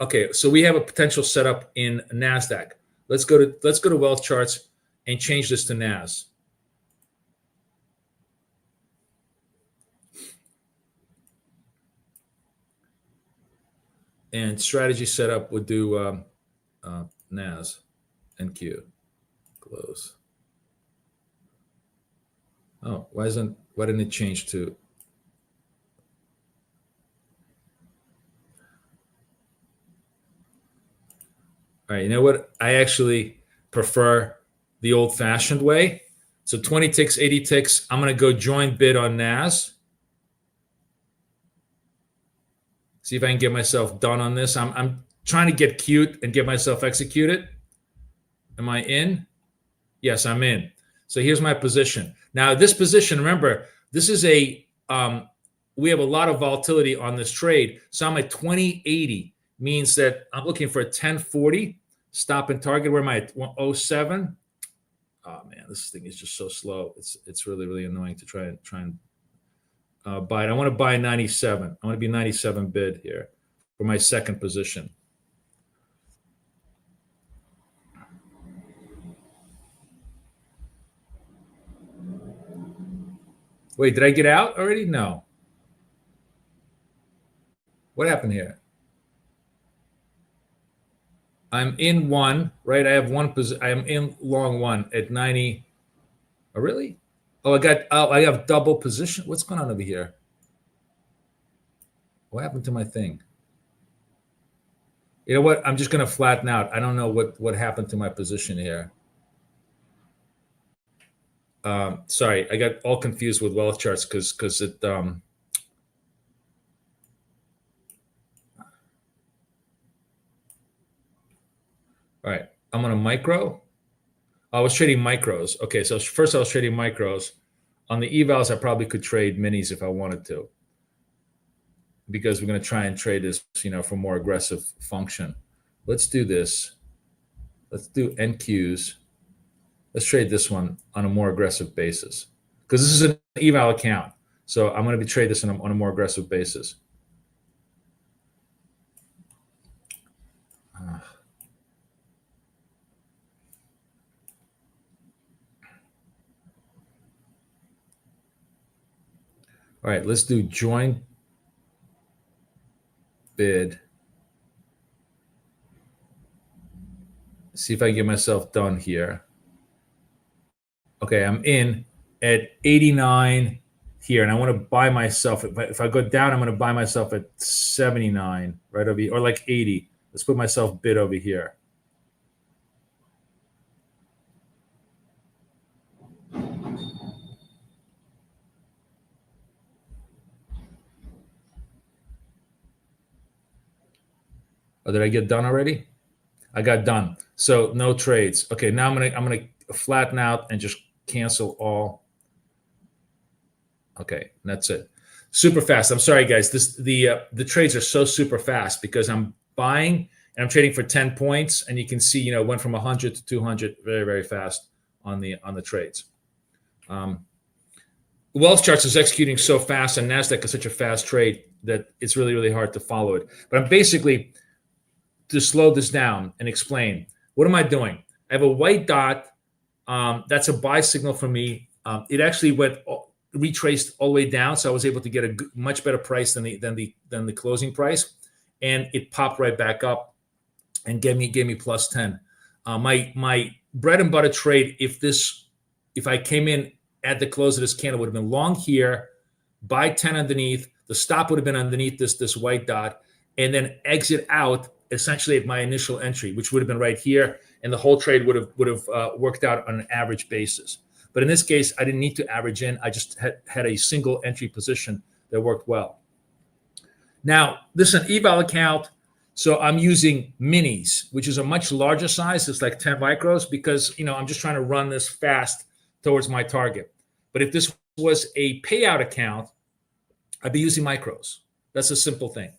Okay, so we have a potential setup in NASDAQ. Let's go to wealth charts. and change this to NAS. And strategy setup would do NAS, NQ, close. Oh, why didn't it change to? All right, you know what? I actually prefer the old-fashioned way. So 20 ticks, 80 ticks. I'm going to go join bid on NAS. See if I can get myself done on this. I'm trying to get cute and get myself executed. Am I in? Yes, I'm in. So here's my position. Now, this position, remember, this is we have a lot of volatility on this trade. So I'm at 2080, means that I'm looking for a 1040 stop and target. Where am I at? 107. Oh man, this thing is just so slow. It's really, really annoying to try and buy it. I want to buy 97. I want to be 97 bid here for my second position. Wait, did I get out already? No. What happened here? I'm in one, right? I have one position. I am in long one at 90. Oh, really? Oh, I have double position. What's going on over here? What happened to my thing? You know what? I'm just going to flatten out. I don't know what happened to my position here. Sorry, I got all confused with wealth charts because it. All right, I'm on a micro. I was trading micros. Okay, so first I was trading micros. On the evals, I probably could trade minis if I wanted to, because we're going to try and trade this, for more aggressive function. Let's do this. Let's do NQs. Let's trade this one on a more aggressive basis, because this is an eval account. So I'm going to trade this on a more aggressive basis. All right, let's do join bid. See if I can get myself done here. Okay, I'm in at 89 here, and I want to buy myself. If I go down, I'm going to buy myself at 79, right over here, or like 80. Let's put myself bid over here. Oh, did I get done already? I got done. So no trades. Okay, now I'm gonna flatten out and just cancel all. Okay, that's it. Super fast. I'm sorry, guys. The trades are so super fast because I'm buying and I'm trading for 10 points, and you can see, it went from 100 to 200 very, very fast on the trades. Wealth charts is executing so fast, and Nasdaq is such a fast trade that it's really, really hard to follow it. But I'm basically, to slow this down and explain, what am I doing? I have a white dot. That's a buy signal for me. It actually retraced all the way down, so I was able to get a much better price than the closing price, and it popped right back up and gave me plus 10. My bread and butter trade, if I came in at the close of this candle, would have been long here, buy 10 underneath. The stop would have been underneath this white dot, and then exit out essentially at my initial entry, which would have been right here, and the whole trade would have worked out on an average basis. But in this case, I didn't need to average in. I just had a single entry position that worked well. Now, this is an eval account, so I'm using minis, which is a much larger size. It's like 10 micros because, I'm just trying to run this fast towards my target. But if this was a payout account, I'd be using micros. That's a simple thing.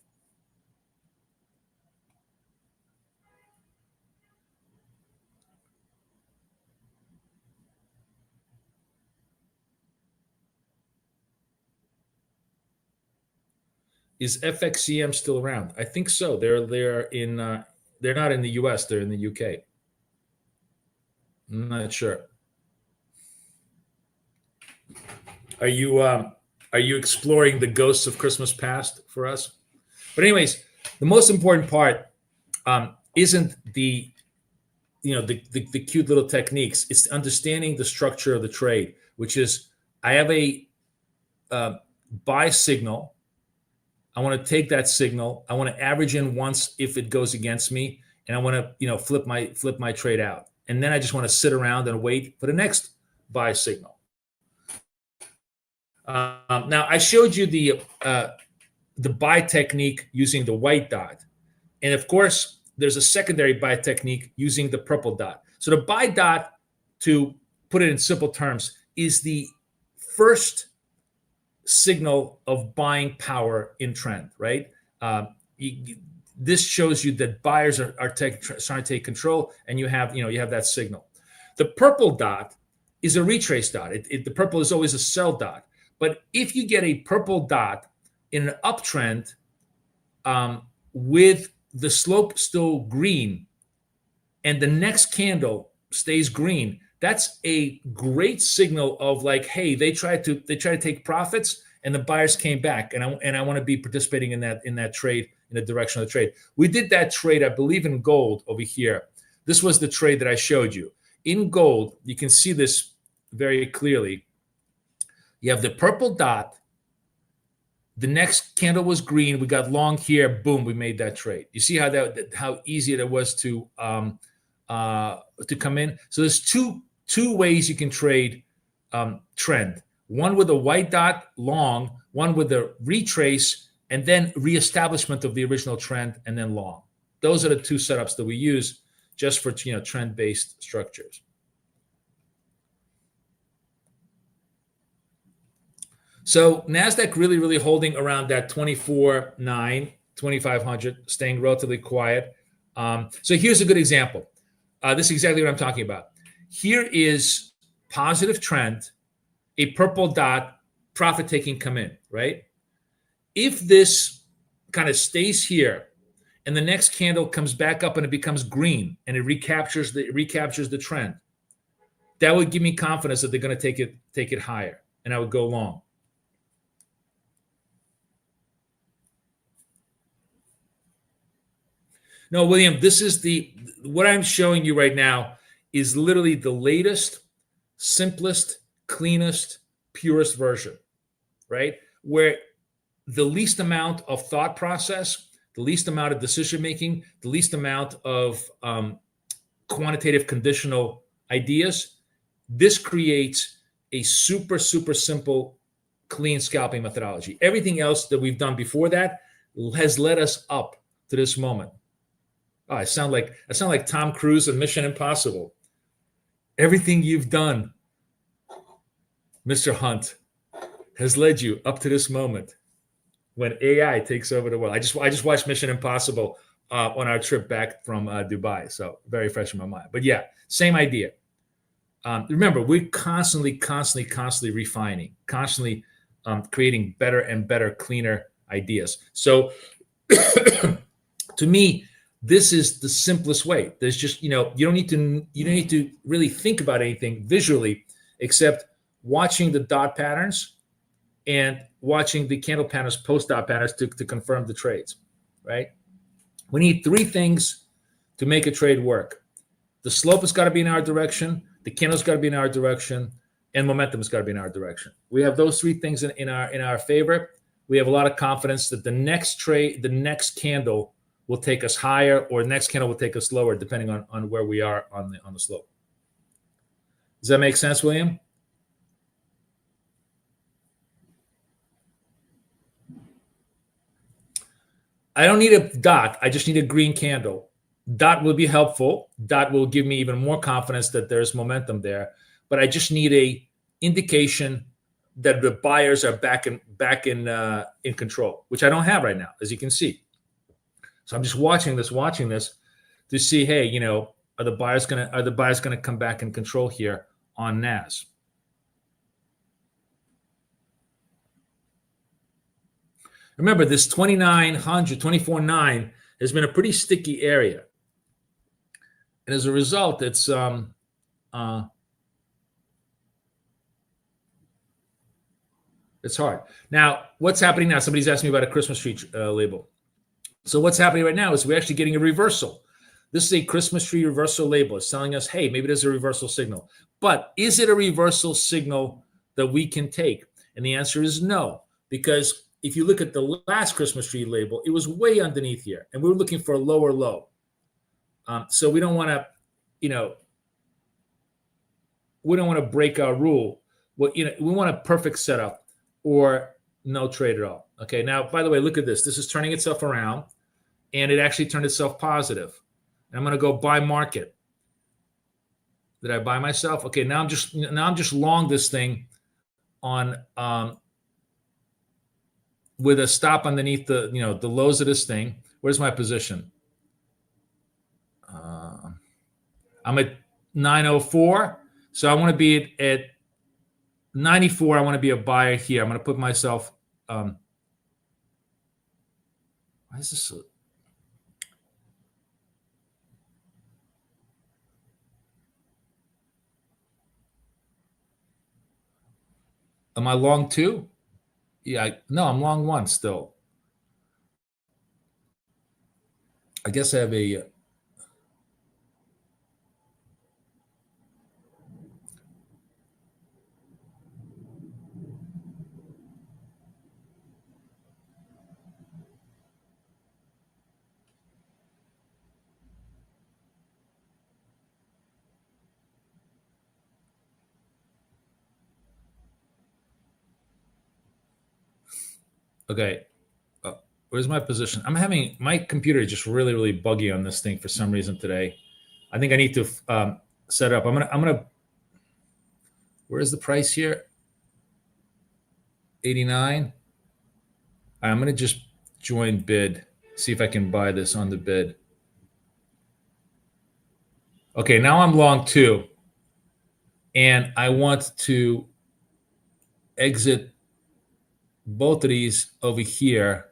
Is FXCM still around? I think so. They're in. They're not in the U.S. They're in the U.K. I'm not sure. Are you exploring the ghosts of Christmas past for us? But anyways, the most important part isn't the the cute little techniques. It's understanding the structure of the trade, which is I have a buy signal. I want to take that signal. I want to average in once if it goes against me, and I want to flip my trade out, and then I just want to sit around and wait for the next buy signal. Now I showed you the buy technique using the white dot, and of course there's a secondary buy technique using the purple dot. So the buy dot, to put it in simple terms, is the first signal of buying power in trend, right? This shows you that buyers are trying to take control, and you have that signal. The purple dot is a retrace dot. The purple is always a sell dot. But if you get a purple dot in an uptrend with the slope still green, and the next candle stays green, that's a great signal of like, hey, they tried to take profits, and the buyers came back, and I want to be participating in that trade, in the direction of the trade. We did that trade, I believe, in gold over here. This was the trade that I showed you. In gold, you can see this very clearly. You have the purple dot. The next candle was green. We got long here. Boom, we made that trade. You see how easy it was to come in. So there's two ways you can trade trend. One with a white dot long, one with a retrace, and then reestablishment of the original trend, and then long. Those are the two setups that we use just for trend-based structures. So NASDAQ really holding around that 24.9, 2,500, staying relatively quiet. So here's a good example. This is exactly what I'm talking about. Here is positive trend, a purple dot, profit taking come in, right? If this kind of stays here and the next candle comes back up and it becomes green and it recaptures the trend, that would give me confidence that they're going to take it higher, and I would go long. No, William, this is what I'm showing you right now is literally the latest, simplest, cleanest, purest version, right? Where the least amount of thought process, the least amount of decision making, the least amount of quantitative conditional ideas. This creates a super simple, clean scalping methodology. Everything else that we've done before that has led us up to this moment. Oh, I sound like Tom Cruise in Mission Impossible. Everything you've done, Mr. Hunt, has led you up to this moment when AI takes over the world. I just watched Mission Impossible on our trip back from Dubai, so very fresh in my mind. But yeah, same idea. Remember, we're constantly refining, constantly creating better and better, cleaner ideas. So to me, this is the simplest way. There's just, you don't need to really think about anything visually except watching the dot patterns and watching the candle patterns, post dot patterns to confirm the trades, right? We need three things to make a trade work. The slope has got to be in our direction, the candle's got to be in our direction, and momentum has got to be in our direction. We have those three things in our favor. We have a lot of confidence that the next trade, the next candle will take us higher, or the next candle will take us lower, depending on where we are on the slope. Does that make sense, William? I don't need a dot. I just need a green candle. Dot will be helpful. Dot will give me even more confidence that there's momentum there. But I just need a indication that the buyers are back in control, which I don't have right now, as you can see. So I'm just watching this to see, hey, are the buyers gonna come back in control here on NAS? Remember, this 2,900, 24.9 has been a pretty sticky area. And as a result, it's It's hard. Now, what's happening now? Somebody's asking me about a Christmas tree label. So what's happening right now is we're actually getting a reversal. This is a Christmas tree reversal label. It's telling us, hey, maybe there's a reversal signal. But is it a reversal signal that we can take? And the answer is no, because if you look at the last Christmas tree label, it was way underneath here, and we were looking for a lower low. So we don't want to, we don't want to break our rule. We want a perfect setup or no trade at all. Okay. Now, by the way, look at this. This is turning itself around, and it actually turned itself positive. And I'm going to go buy market. Did I buy myself? Okay. Now I'm just long this thing on with a stop underneath the the lows of this thing. Where's my position? I'm at 904. So I want to be at 94. I want to be a buyer here. I'm going to put myself. Why is this? Am I long two? Yeah. No, I'm long one still. I guess I have a. Okay. Where's my position? I'm having my computer is just really, really buggy on this thing for some reason today. I think I need to set up. I'm gonna. Where's the price here? 89. I'm gonna just join bid. See if I can buy this on the bid. Okay, now I'm long two, and I want to exit both of these over here.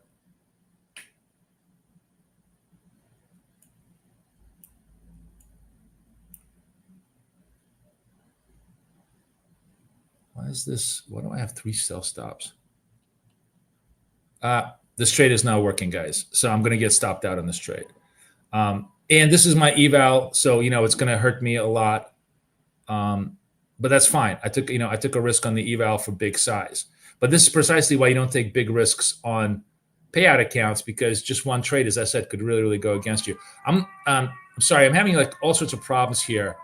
Why is this? Why do I have 3 sell stops? This trade is not working, guys. So I'm going to get stopped out on this trade. And this is my eval, so it's going to hurt me a lot. But that's fine. I took a risk on the eval for big size. But this is precisely why you don't take big risks on payout accounts, because just one trade, as I said, could really, really go against you. I'm sorry. I'm having like all sorts of problems here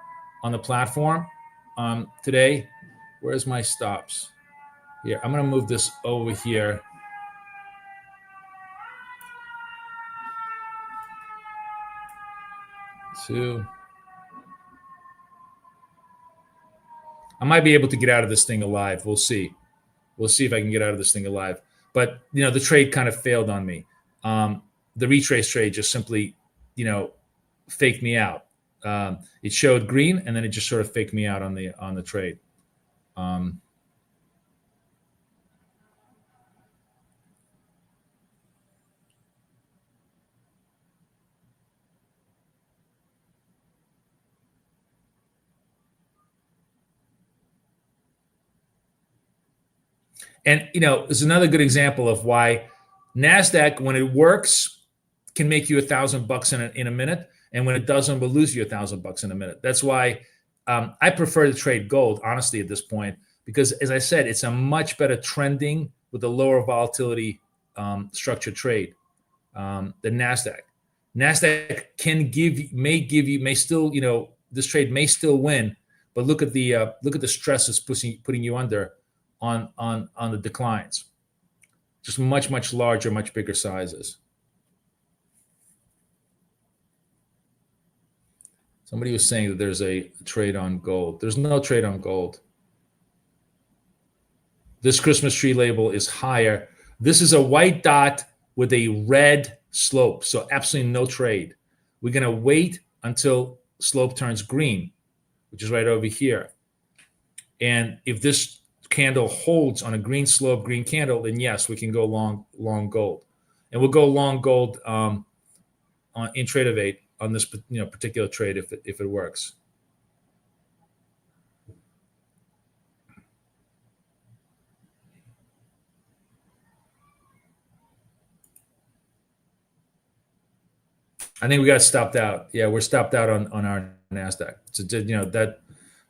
on the platform today. Where's my stops? Here, I'm going to move this over here. Two. I might be able to get out of this thing alive. We'll see. We'll see if I can get out of this thing alive. But the trade kind of failed on me. The retrace trade just simply, faked me out. It showed green, and then it just sort of faked me out on the trade. And it's another good example of why NASDAQ, when it works, can make you $1,000 in a minute, and when it doesn't, will lose you $1,000 in a minute. That's why I prefer to trade gold, honestly, at this point, because as I said, it's a much better trending with a lower volatility structured trade than NASDAQ. NASDAQ may still, this trade may still win, but look at the stress it's putting you under on the declines. Just much, much larger, much bigger sizes. Somebody was saying that there's a trade on gold. There's no trade on gold. This Christmas tree label is higher. This is a white dot with a red slope, so absolutely no trade. We're going to wait until slope turns green, which is right over here. And if this candle holds on a green slope, green candle, then yes, we can go long gold. And we'll go long gold in Trade of 8 on this particular trade if it works. I think we got stopped out. Yeah, we're stopped out on our Nasdaq. So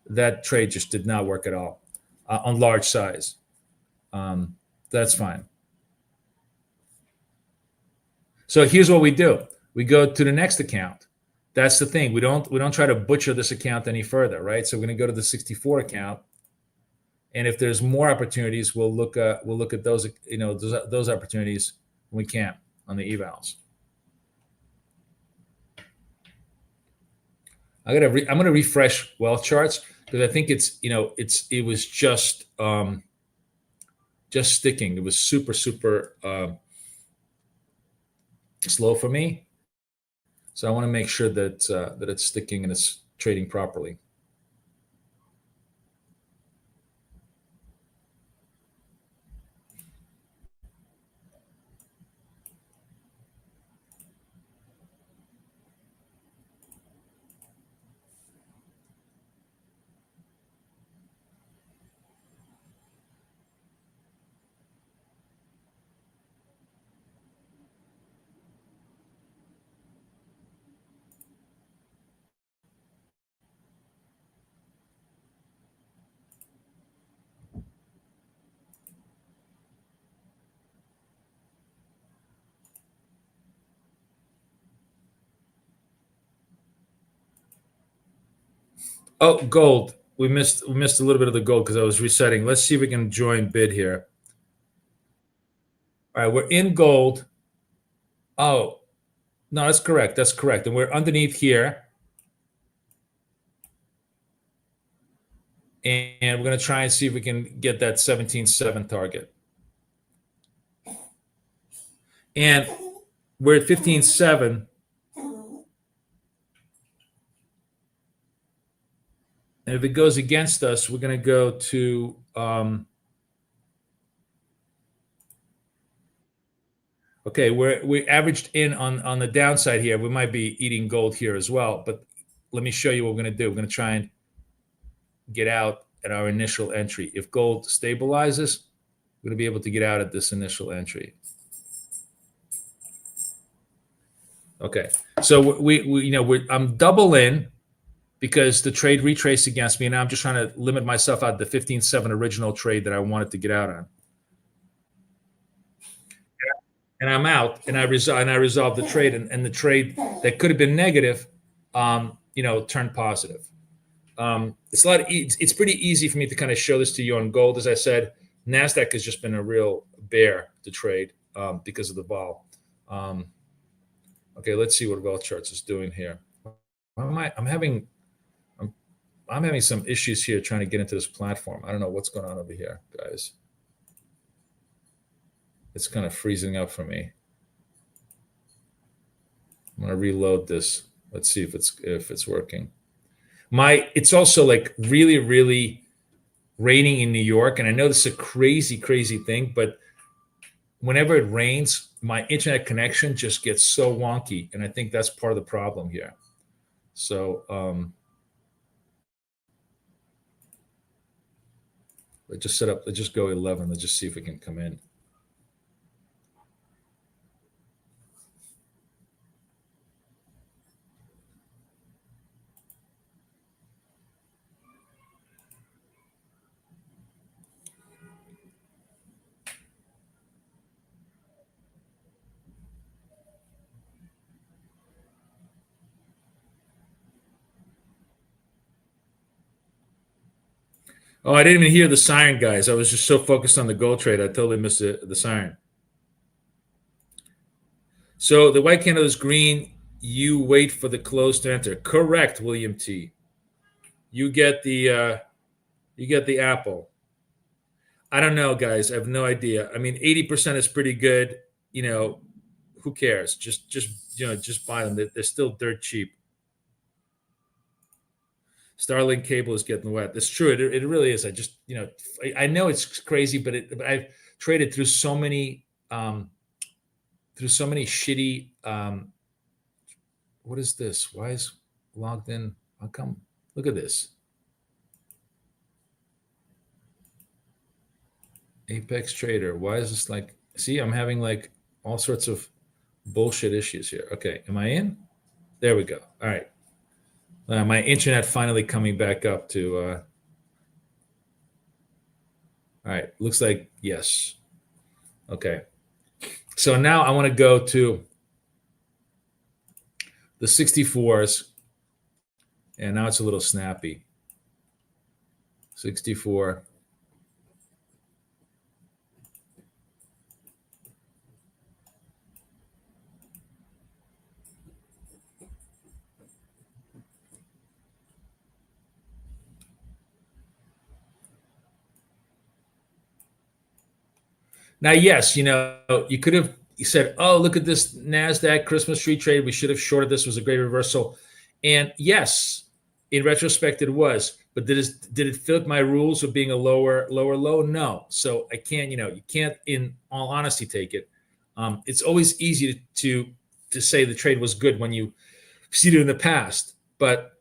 that trade just did not work at all on large size. That's fine. So here's what we do: we go to the next account. That's the thing. We don't try to butcher this account any further, right? So we're going to go to the 64 account, and if there's more opportunities, we'll look at those those opportunities when we can on the evals. I'm gonna refresh wealth charts because I think it was just sticking. It was super slow for me. So I want to make sure that it's sticking and it's trading properly. Oh, gold. We missed a little bit of the gold because I was resetting. Let's see if we can join bid here. All right, we're in gold. Oh, no, that's correct. That's correct. And we're underneath here. And we're going to try and see if we can get that 17.7 target. And we're at 15.7. And if it goes against us, we're going to go to okay, we averaged in on the downside here. We might be eating gold here as well, but let me show you what we're going to do. We're going to try and get out at our initial entry. If gold stabilizes, we're going to be able to get out at this initial entry. Okay, so I'm double in because the trade retraced against me, and now I'm just trying to limit myself out to the 15.7 original trade that I wanted to get out on. And I'm out, and I resolved the trade, and the trade that could have been negative, turned positive. It's pretty easy for me to kind of show this to you on gold. As I said, Nasdaq has just been a real bear to trade because of the vol. Okay, let's see what wealth charts is doing here. I'm having some issues here trying to get into this platform. I don't know what's going on over here, guys. It's kind of freezing up for me. I'm going to reload this. Let's see if it's working. It's also like really, really raining in New York, and I know this is a crazy, crazy thing, but whenever it rains, my internet connection just gets so wonky, and I think that's part of the problem here. So let's just go 11. Let's just see if we can come in. Oh, I didn't even hear the siren, guys. I was just so focused on the gold trade, I totally missed the siren. So the white candle is green. You wait for the close to enter. Correct, William T. You get the apple. I don't know, guys. I have no idea. I mean, 80% is pretty good. Who cares? Just buy them. They're still dirt cheap. Starlink cable is getting wet. That's true. It really is. I know it's crazy, but I've traded through so many shitty. What is this? Why is logged in? How come? Look at this. Apex Trader. Why is this like? See, I'm having like all sorts of bullshit issues here. Okay, am I in? There we go. All right. My internet finally coming back up to. All right. Looks like yes. Okay. So now I want to go to the 64s, and now it's a little snappy. 64. Now, yes, you could have said, "Oh, look at this Nasdaq Christmas tree trade. We should have shorted this. It was a great reversal." And yes, in retrospect, it was. But did it fit my rules of being a lower low? No. So I can't. You can't, in all honesty, take it. It's always easy to say the trade was good when you see it in the past, but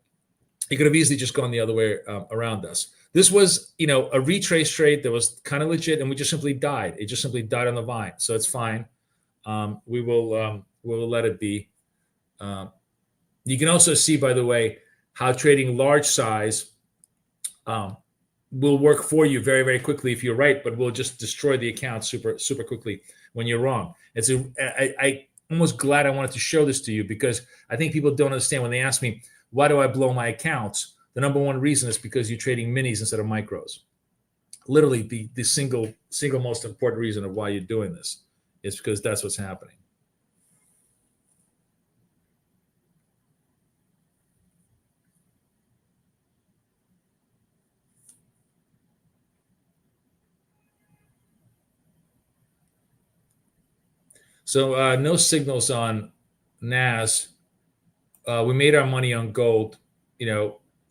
it could have easily just gone the other way around us. This was, a retrace trade that was kind of legit, and we just simply died. It just simply died on the vine, so it's fine. We will let it be. You can also see, by the way, how trading large size will work for you very, very quickly if you're right, but will just destroy the account super, super quickly when you're wrong. I almost glad I wanted to show this to you, because I think people don't understand when they ask me, why do I blow my accounts? The number one reason is because you're trading minis instead of micros. Literally, the single most important reason of why you're doing this is because that's what's happening. So no signals on NAS. We made our money on gold.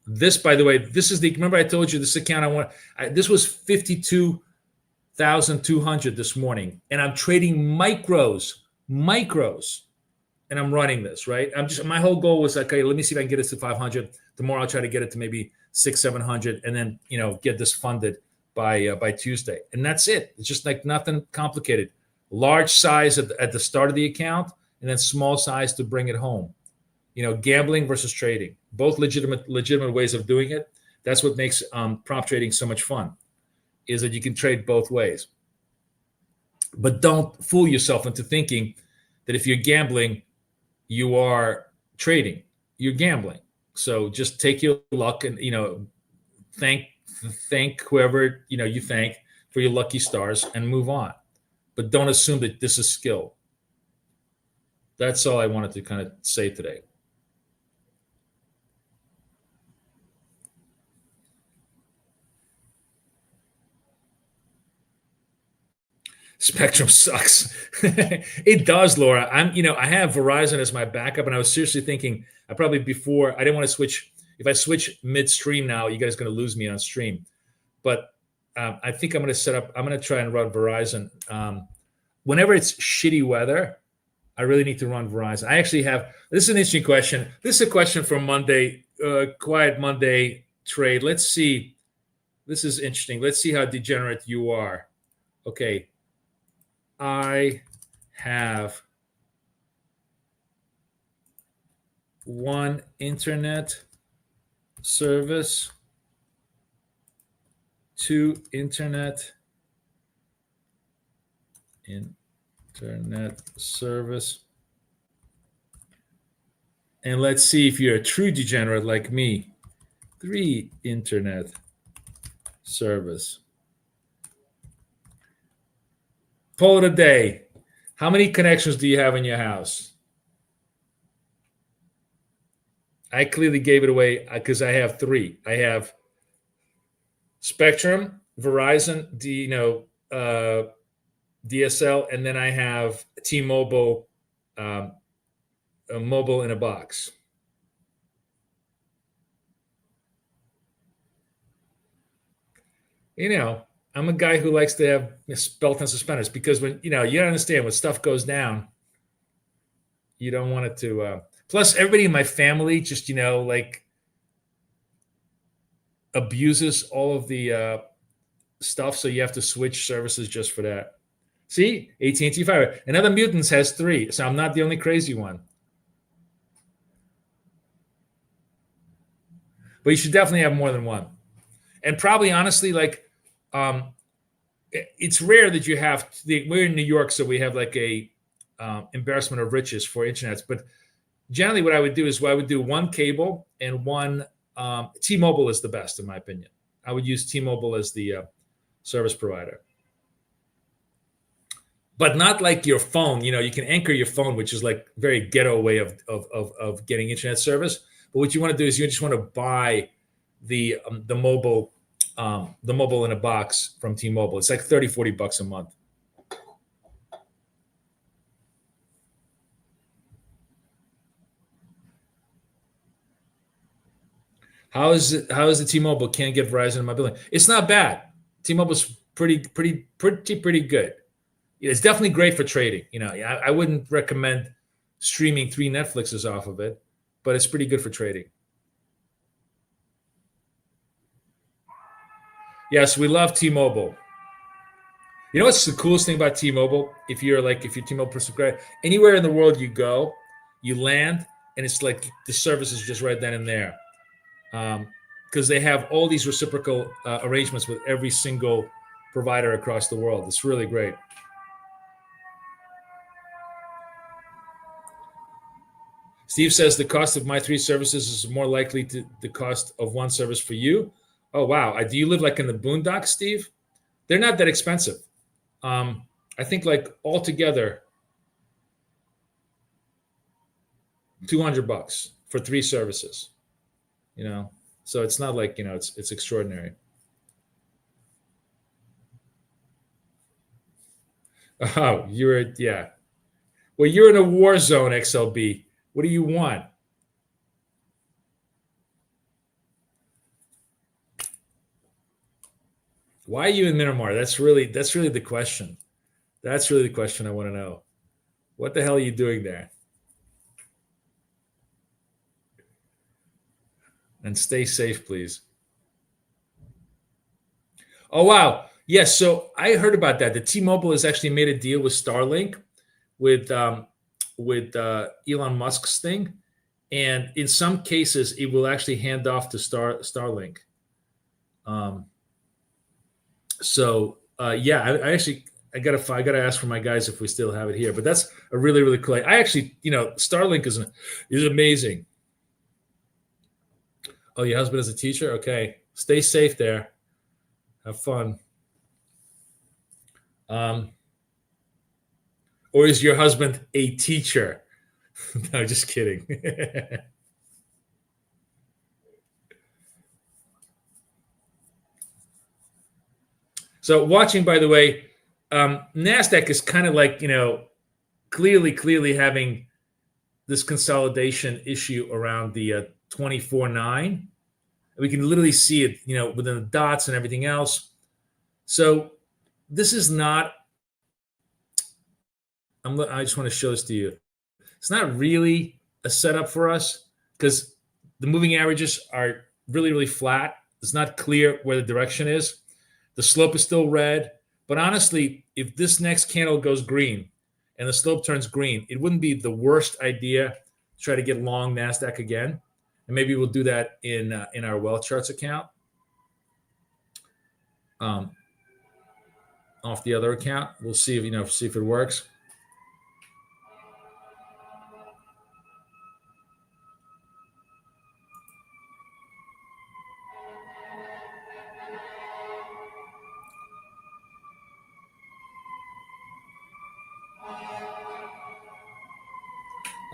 This, by the way, this is remember I told you this account this was 52,200 this morning, and I'm trading micros, and I'm running this, right? My whole goal was like, okay, let me see if I can get it to 500. Tomorrow I'll try to get it to maybe 600-700, and then get this funded by Tuesday, and that's it. It's just like nothing complicated. Large size at the start of the account, and then small size to bring it home. Gambling versus trading, both legitimate ways of doing it. That's what makes prop trading so much fun, is that you can trade both ways. But don't fool yourself into thinking that if you're gambling, you are trading. You're gambling. So just take your luck and thank whoever you thank for your lucky stars and move on. But don't assume that this is skill. That's all I wanted to kind of say today. Spectrum sucks. It does, Laura. I have Verizon as my backup, and I was seriously thinking I didn't want to switch. If I switch midstream now, you guys are going to lose me on stream. But I think I'm going to try and run Verizon. Whenever it's shitty weather, I really need to run Verizon. I actually have, this is an interesting question. This is a question from Monday, Quiet Monday trade. Let's see. This is interesting. Let's see how degenerate you are. Okay. I have one internet service, two internet service. And let's see if you're a true degenerate like me. 3 internet service. Poll of the day. How many connections do you have in your house? I clearly gave it away because I have 3. I have Spectrum, Verizon, DSL, and then I have T-Mobile, a mobile in a box. I'm a guy who likes to have belt and suspenders, because when you don't understand, when stuff goes down, you don't want it to. Plus, everybody in my family just abuses all of the stuff, so you have to switch services just for that. See, AT&T Fiber. Another Mutants has 3, so I'm not the only crazy one. but you should definitely have more than one. And probably, honestly, like, it's rare that you have. We're in New York, so we have like a embarrassment of riches for internets. But generally, what I would do is I would do one cable and one. T-Mobile is the best, in my opinion. I would use T-Mobile as the service provider, but not like your phone. You can anchor your phone, which is like very ghetto way of getting internet service. But what you want to do is you just want to buy the mobile in a box from T-Mobile. It's like $30-$40 a month. How is the T-Mobile can't get Verizon in my building? It's not bad. T-Mobile's pretty good. It's definitely great for trading. I wouldn't recommend streaming 3 Netflixes off of it, but it's pretty good for trading. Yes, we love T-Mobile. You know what's the coolest thing about T-Mobile? If you're T-Mobile subscriber, anywhere in the world you go, you land, and it's like the service is just right then and there. Because they have all these reciprocal arrangements with every single provider across the world. It's really great. Steve says the cost of my 3 services is more likely to the cost of one service for you. Oh, wow. Do you live like in the boondocks, Steve? They're not that expensive. I think like altogether, $200 for 3 services. So it's not like, it's extraordinary. Oh, yeah. Well, you're in a war zone, XLB. What do you want? Why are you in Myanmar? That's really the question. That's really the question I want to know. What the hell are you doing there? And stay safe, please. Oh, wow. Yes, so I heard about that. The T-Mobile has actually made a deal with Starlink, with Elon Musk's thing. And in some cases, it will actually hand off to Starlink. I gotta ask for my guys if we still have it here. But that's a really, really cool. I actually, Starlink is amazing. Oh, your husband is a teacher? Okay. Stay safe there. Have fun. Or is your husband a teacher? No, just kidding. So watching, by the way, NASDAQ is kind of like, clearly having this consolidation issue around the 24.9. We can literally see it, within the dots and everything else. So this is not, I just want to show this to you. It's not really a setup for us because the moving averages are really, really flat. It's not clear where the direction is. The slope is still red. But honestly, if this next candle goes green and the slope turns green, it wouldn't be the worst idea to try to get long NASDAQ again. And maybe we'll do that in our Wealth Charts account. Off the other account. We'll see if it works.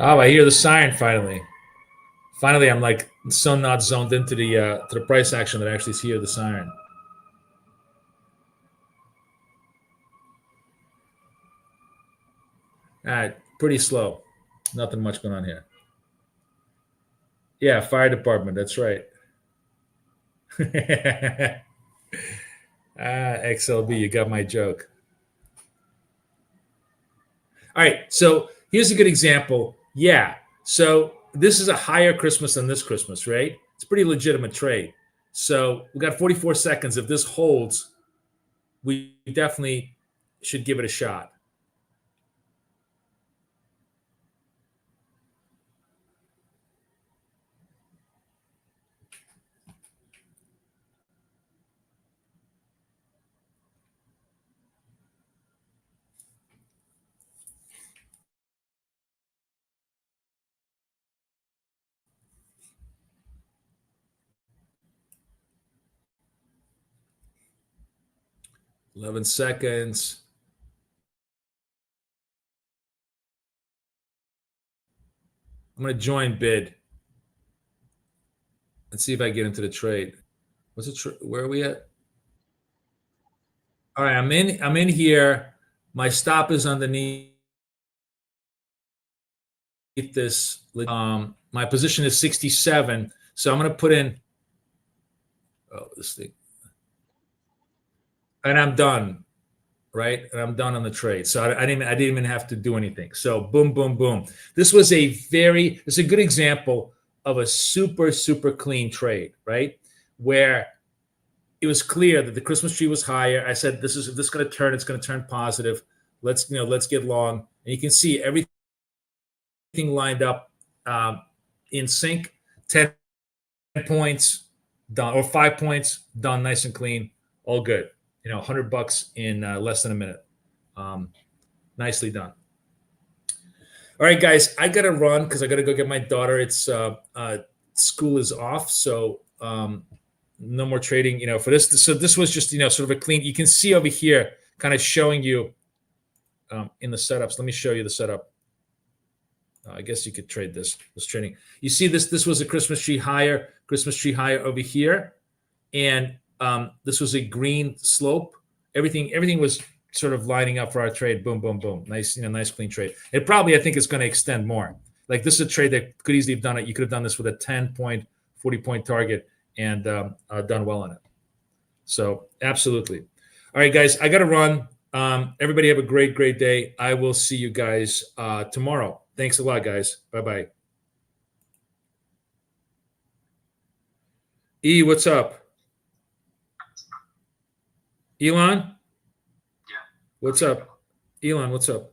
Oh, I hear the siren finally. Finally, I'm like so not zoned into the price action that I actually hear the siren. All right, pretty slow. Nothing much going on here. Yeah, fire department. That's right. XLB, you got my joke. All right, so here's a good example. Yeah, so this is a higher Christmas than this Christmas, right? It's a pretty legitimate trade. So we got 44 seconds. If this holds, we definitely should give it a shot. 11 seconds. I'm going to join bid. Let's see if I get into the trade. What's it? Where are we at? All right, I'm in here. My stop is underneath this. My position is 67. So I'm going to put in, oh, this thing. And I'm done, right? And I'm done on the trade. So I didn't even have to do anything. So boom, boom, boom. This was it's a good example of a super, super clean trade, right? Where it was clear that the Christmas tree was higher. I said, this is going to turn. It's going to turn positive. Let's get long. And you can see everything lined up in sync. 10 points done, or 5 points done, nice and clean, all good. $100 in less than a minute. Nicely done. All right, guys, I gotta run because I gotta go get my daughter. It's school is off, so no more trading. For this. So this was just sort of a clean. You can see over here, kind of showing you in the setups. Let me show you the setup. I guess you could trade this trading. You see this? This was a Christmas tree higher over here, and this was a green slope. Everything was sort of lining up for our trade. Boom, boom, boom. Nice, nice clean trade. It probably, I think, is going to extend more. Like this is a trade that could easily have done it. You could have done this with a 10-point, 40-point target and done well on it. So absolutely. All right, guys, I got to run. Everybody have a great, great day. I will see you guys tomorrow. Thanks a lot, guys. Bye-bye. E, what's up? Elon? Yeah. What's up? Elon, what's up?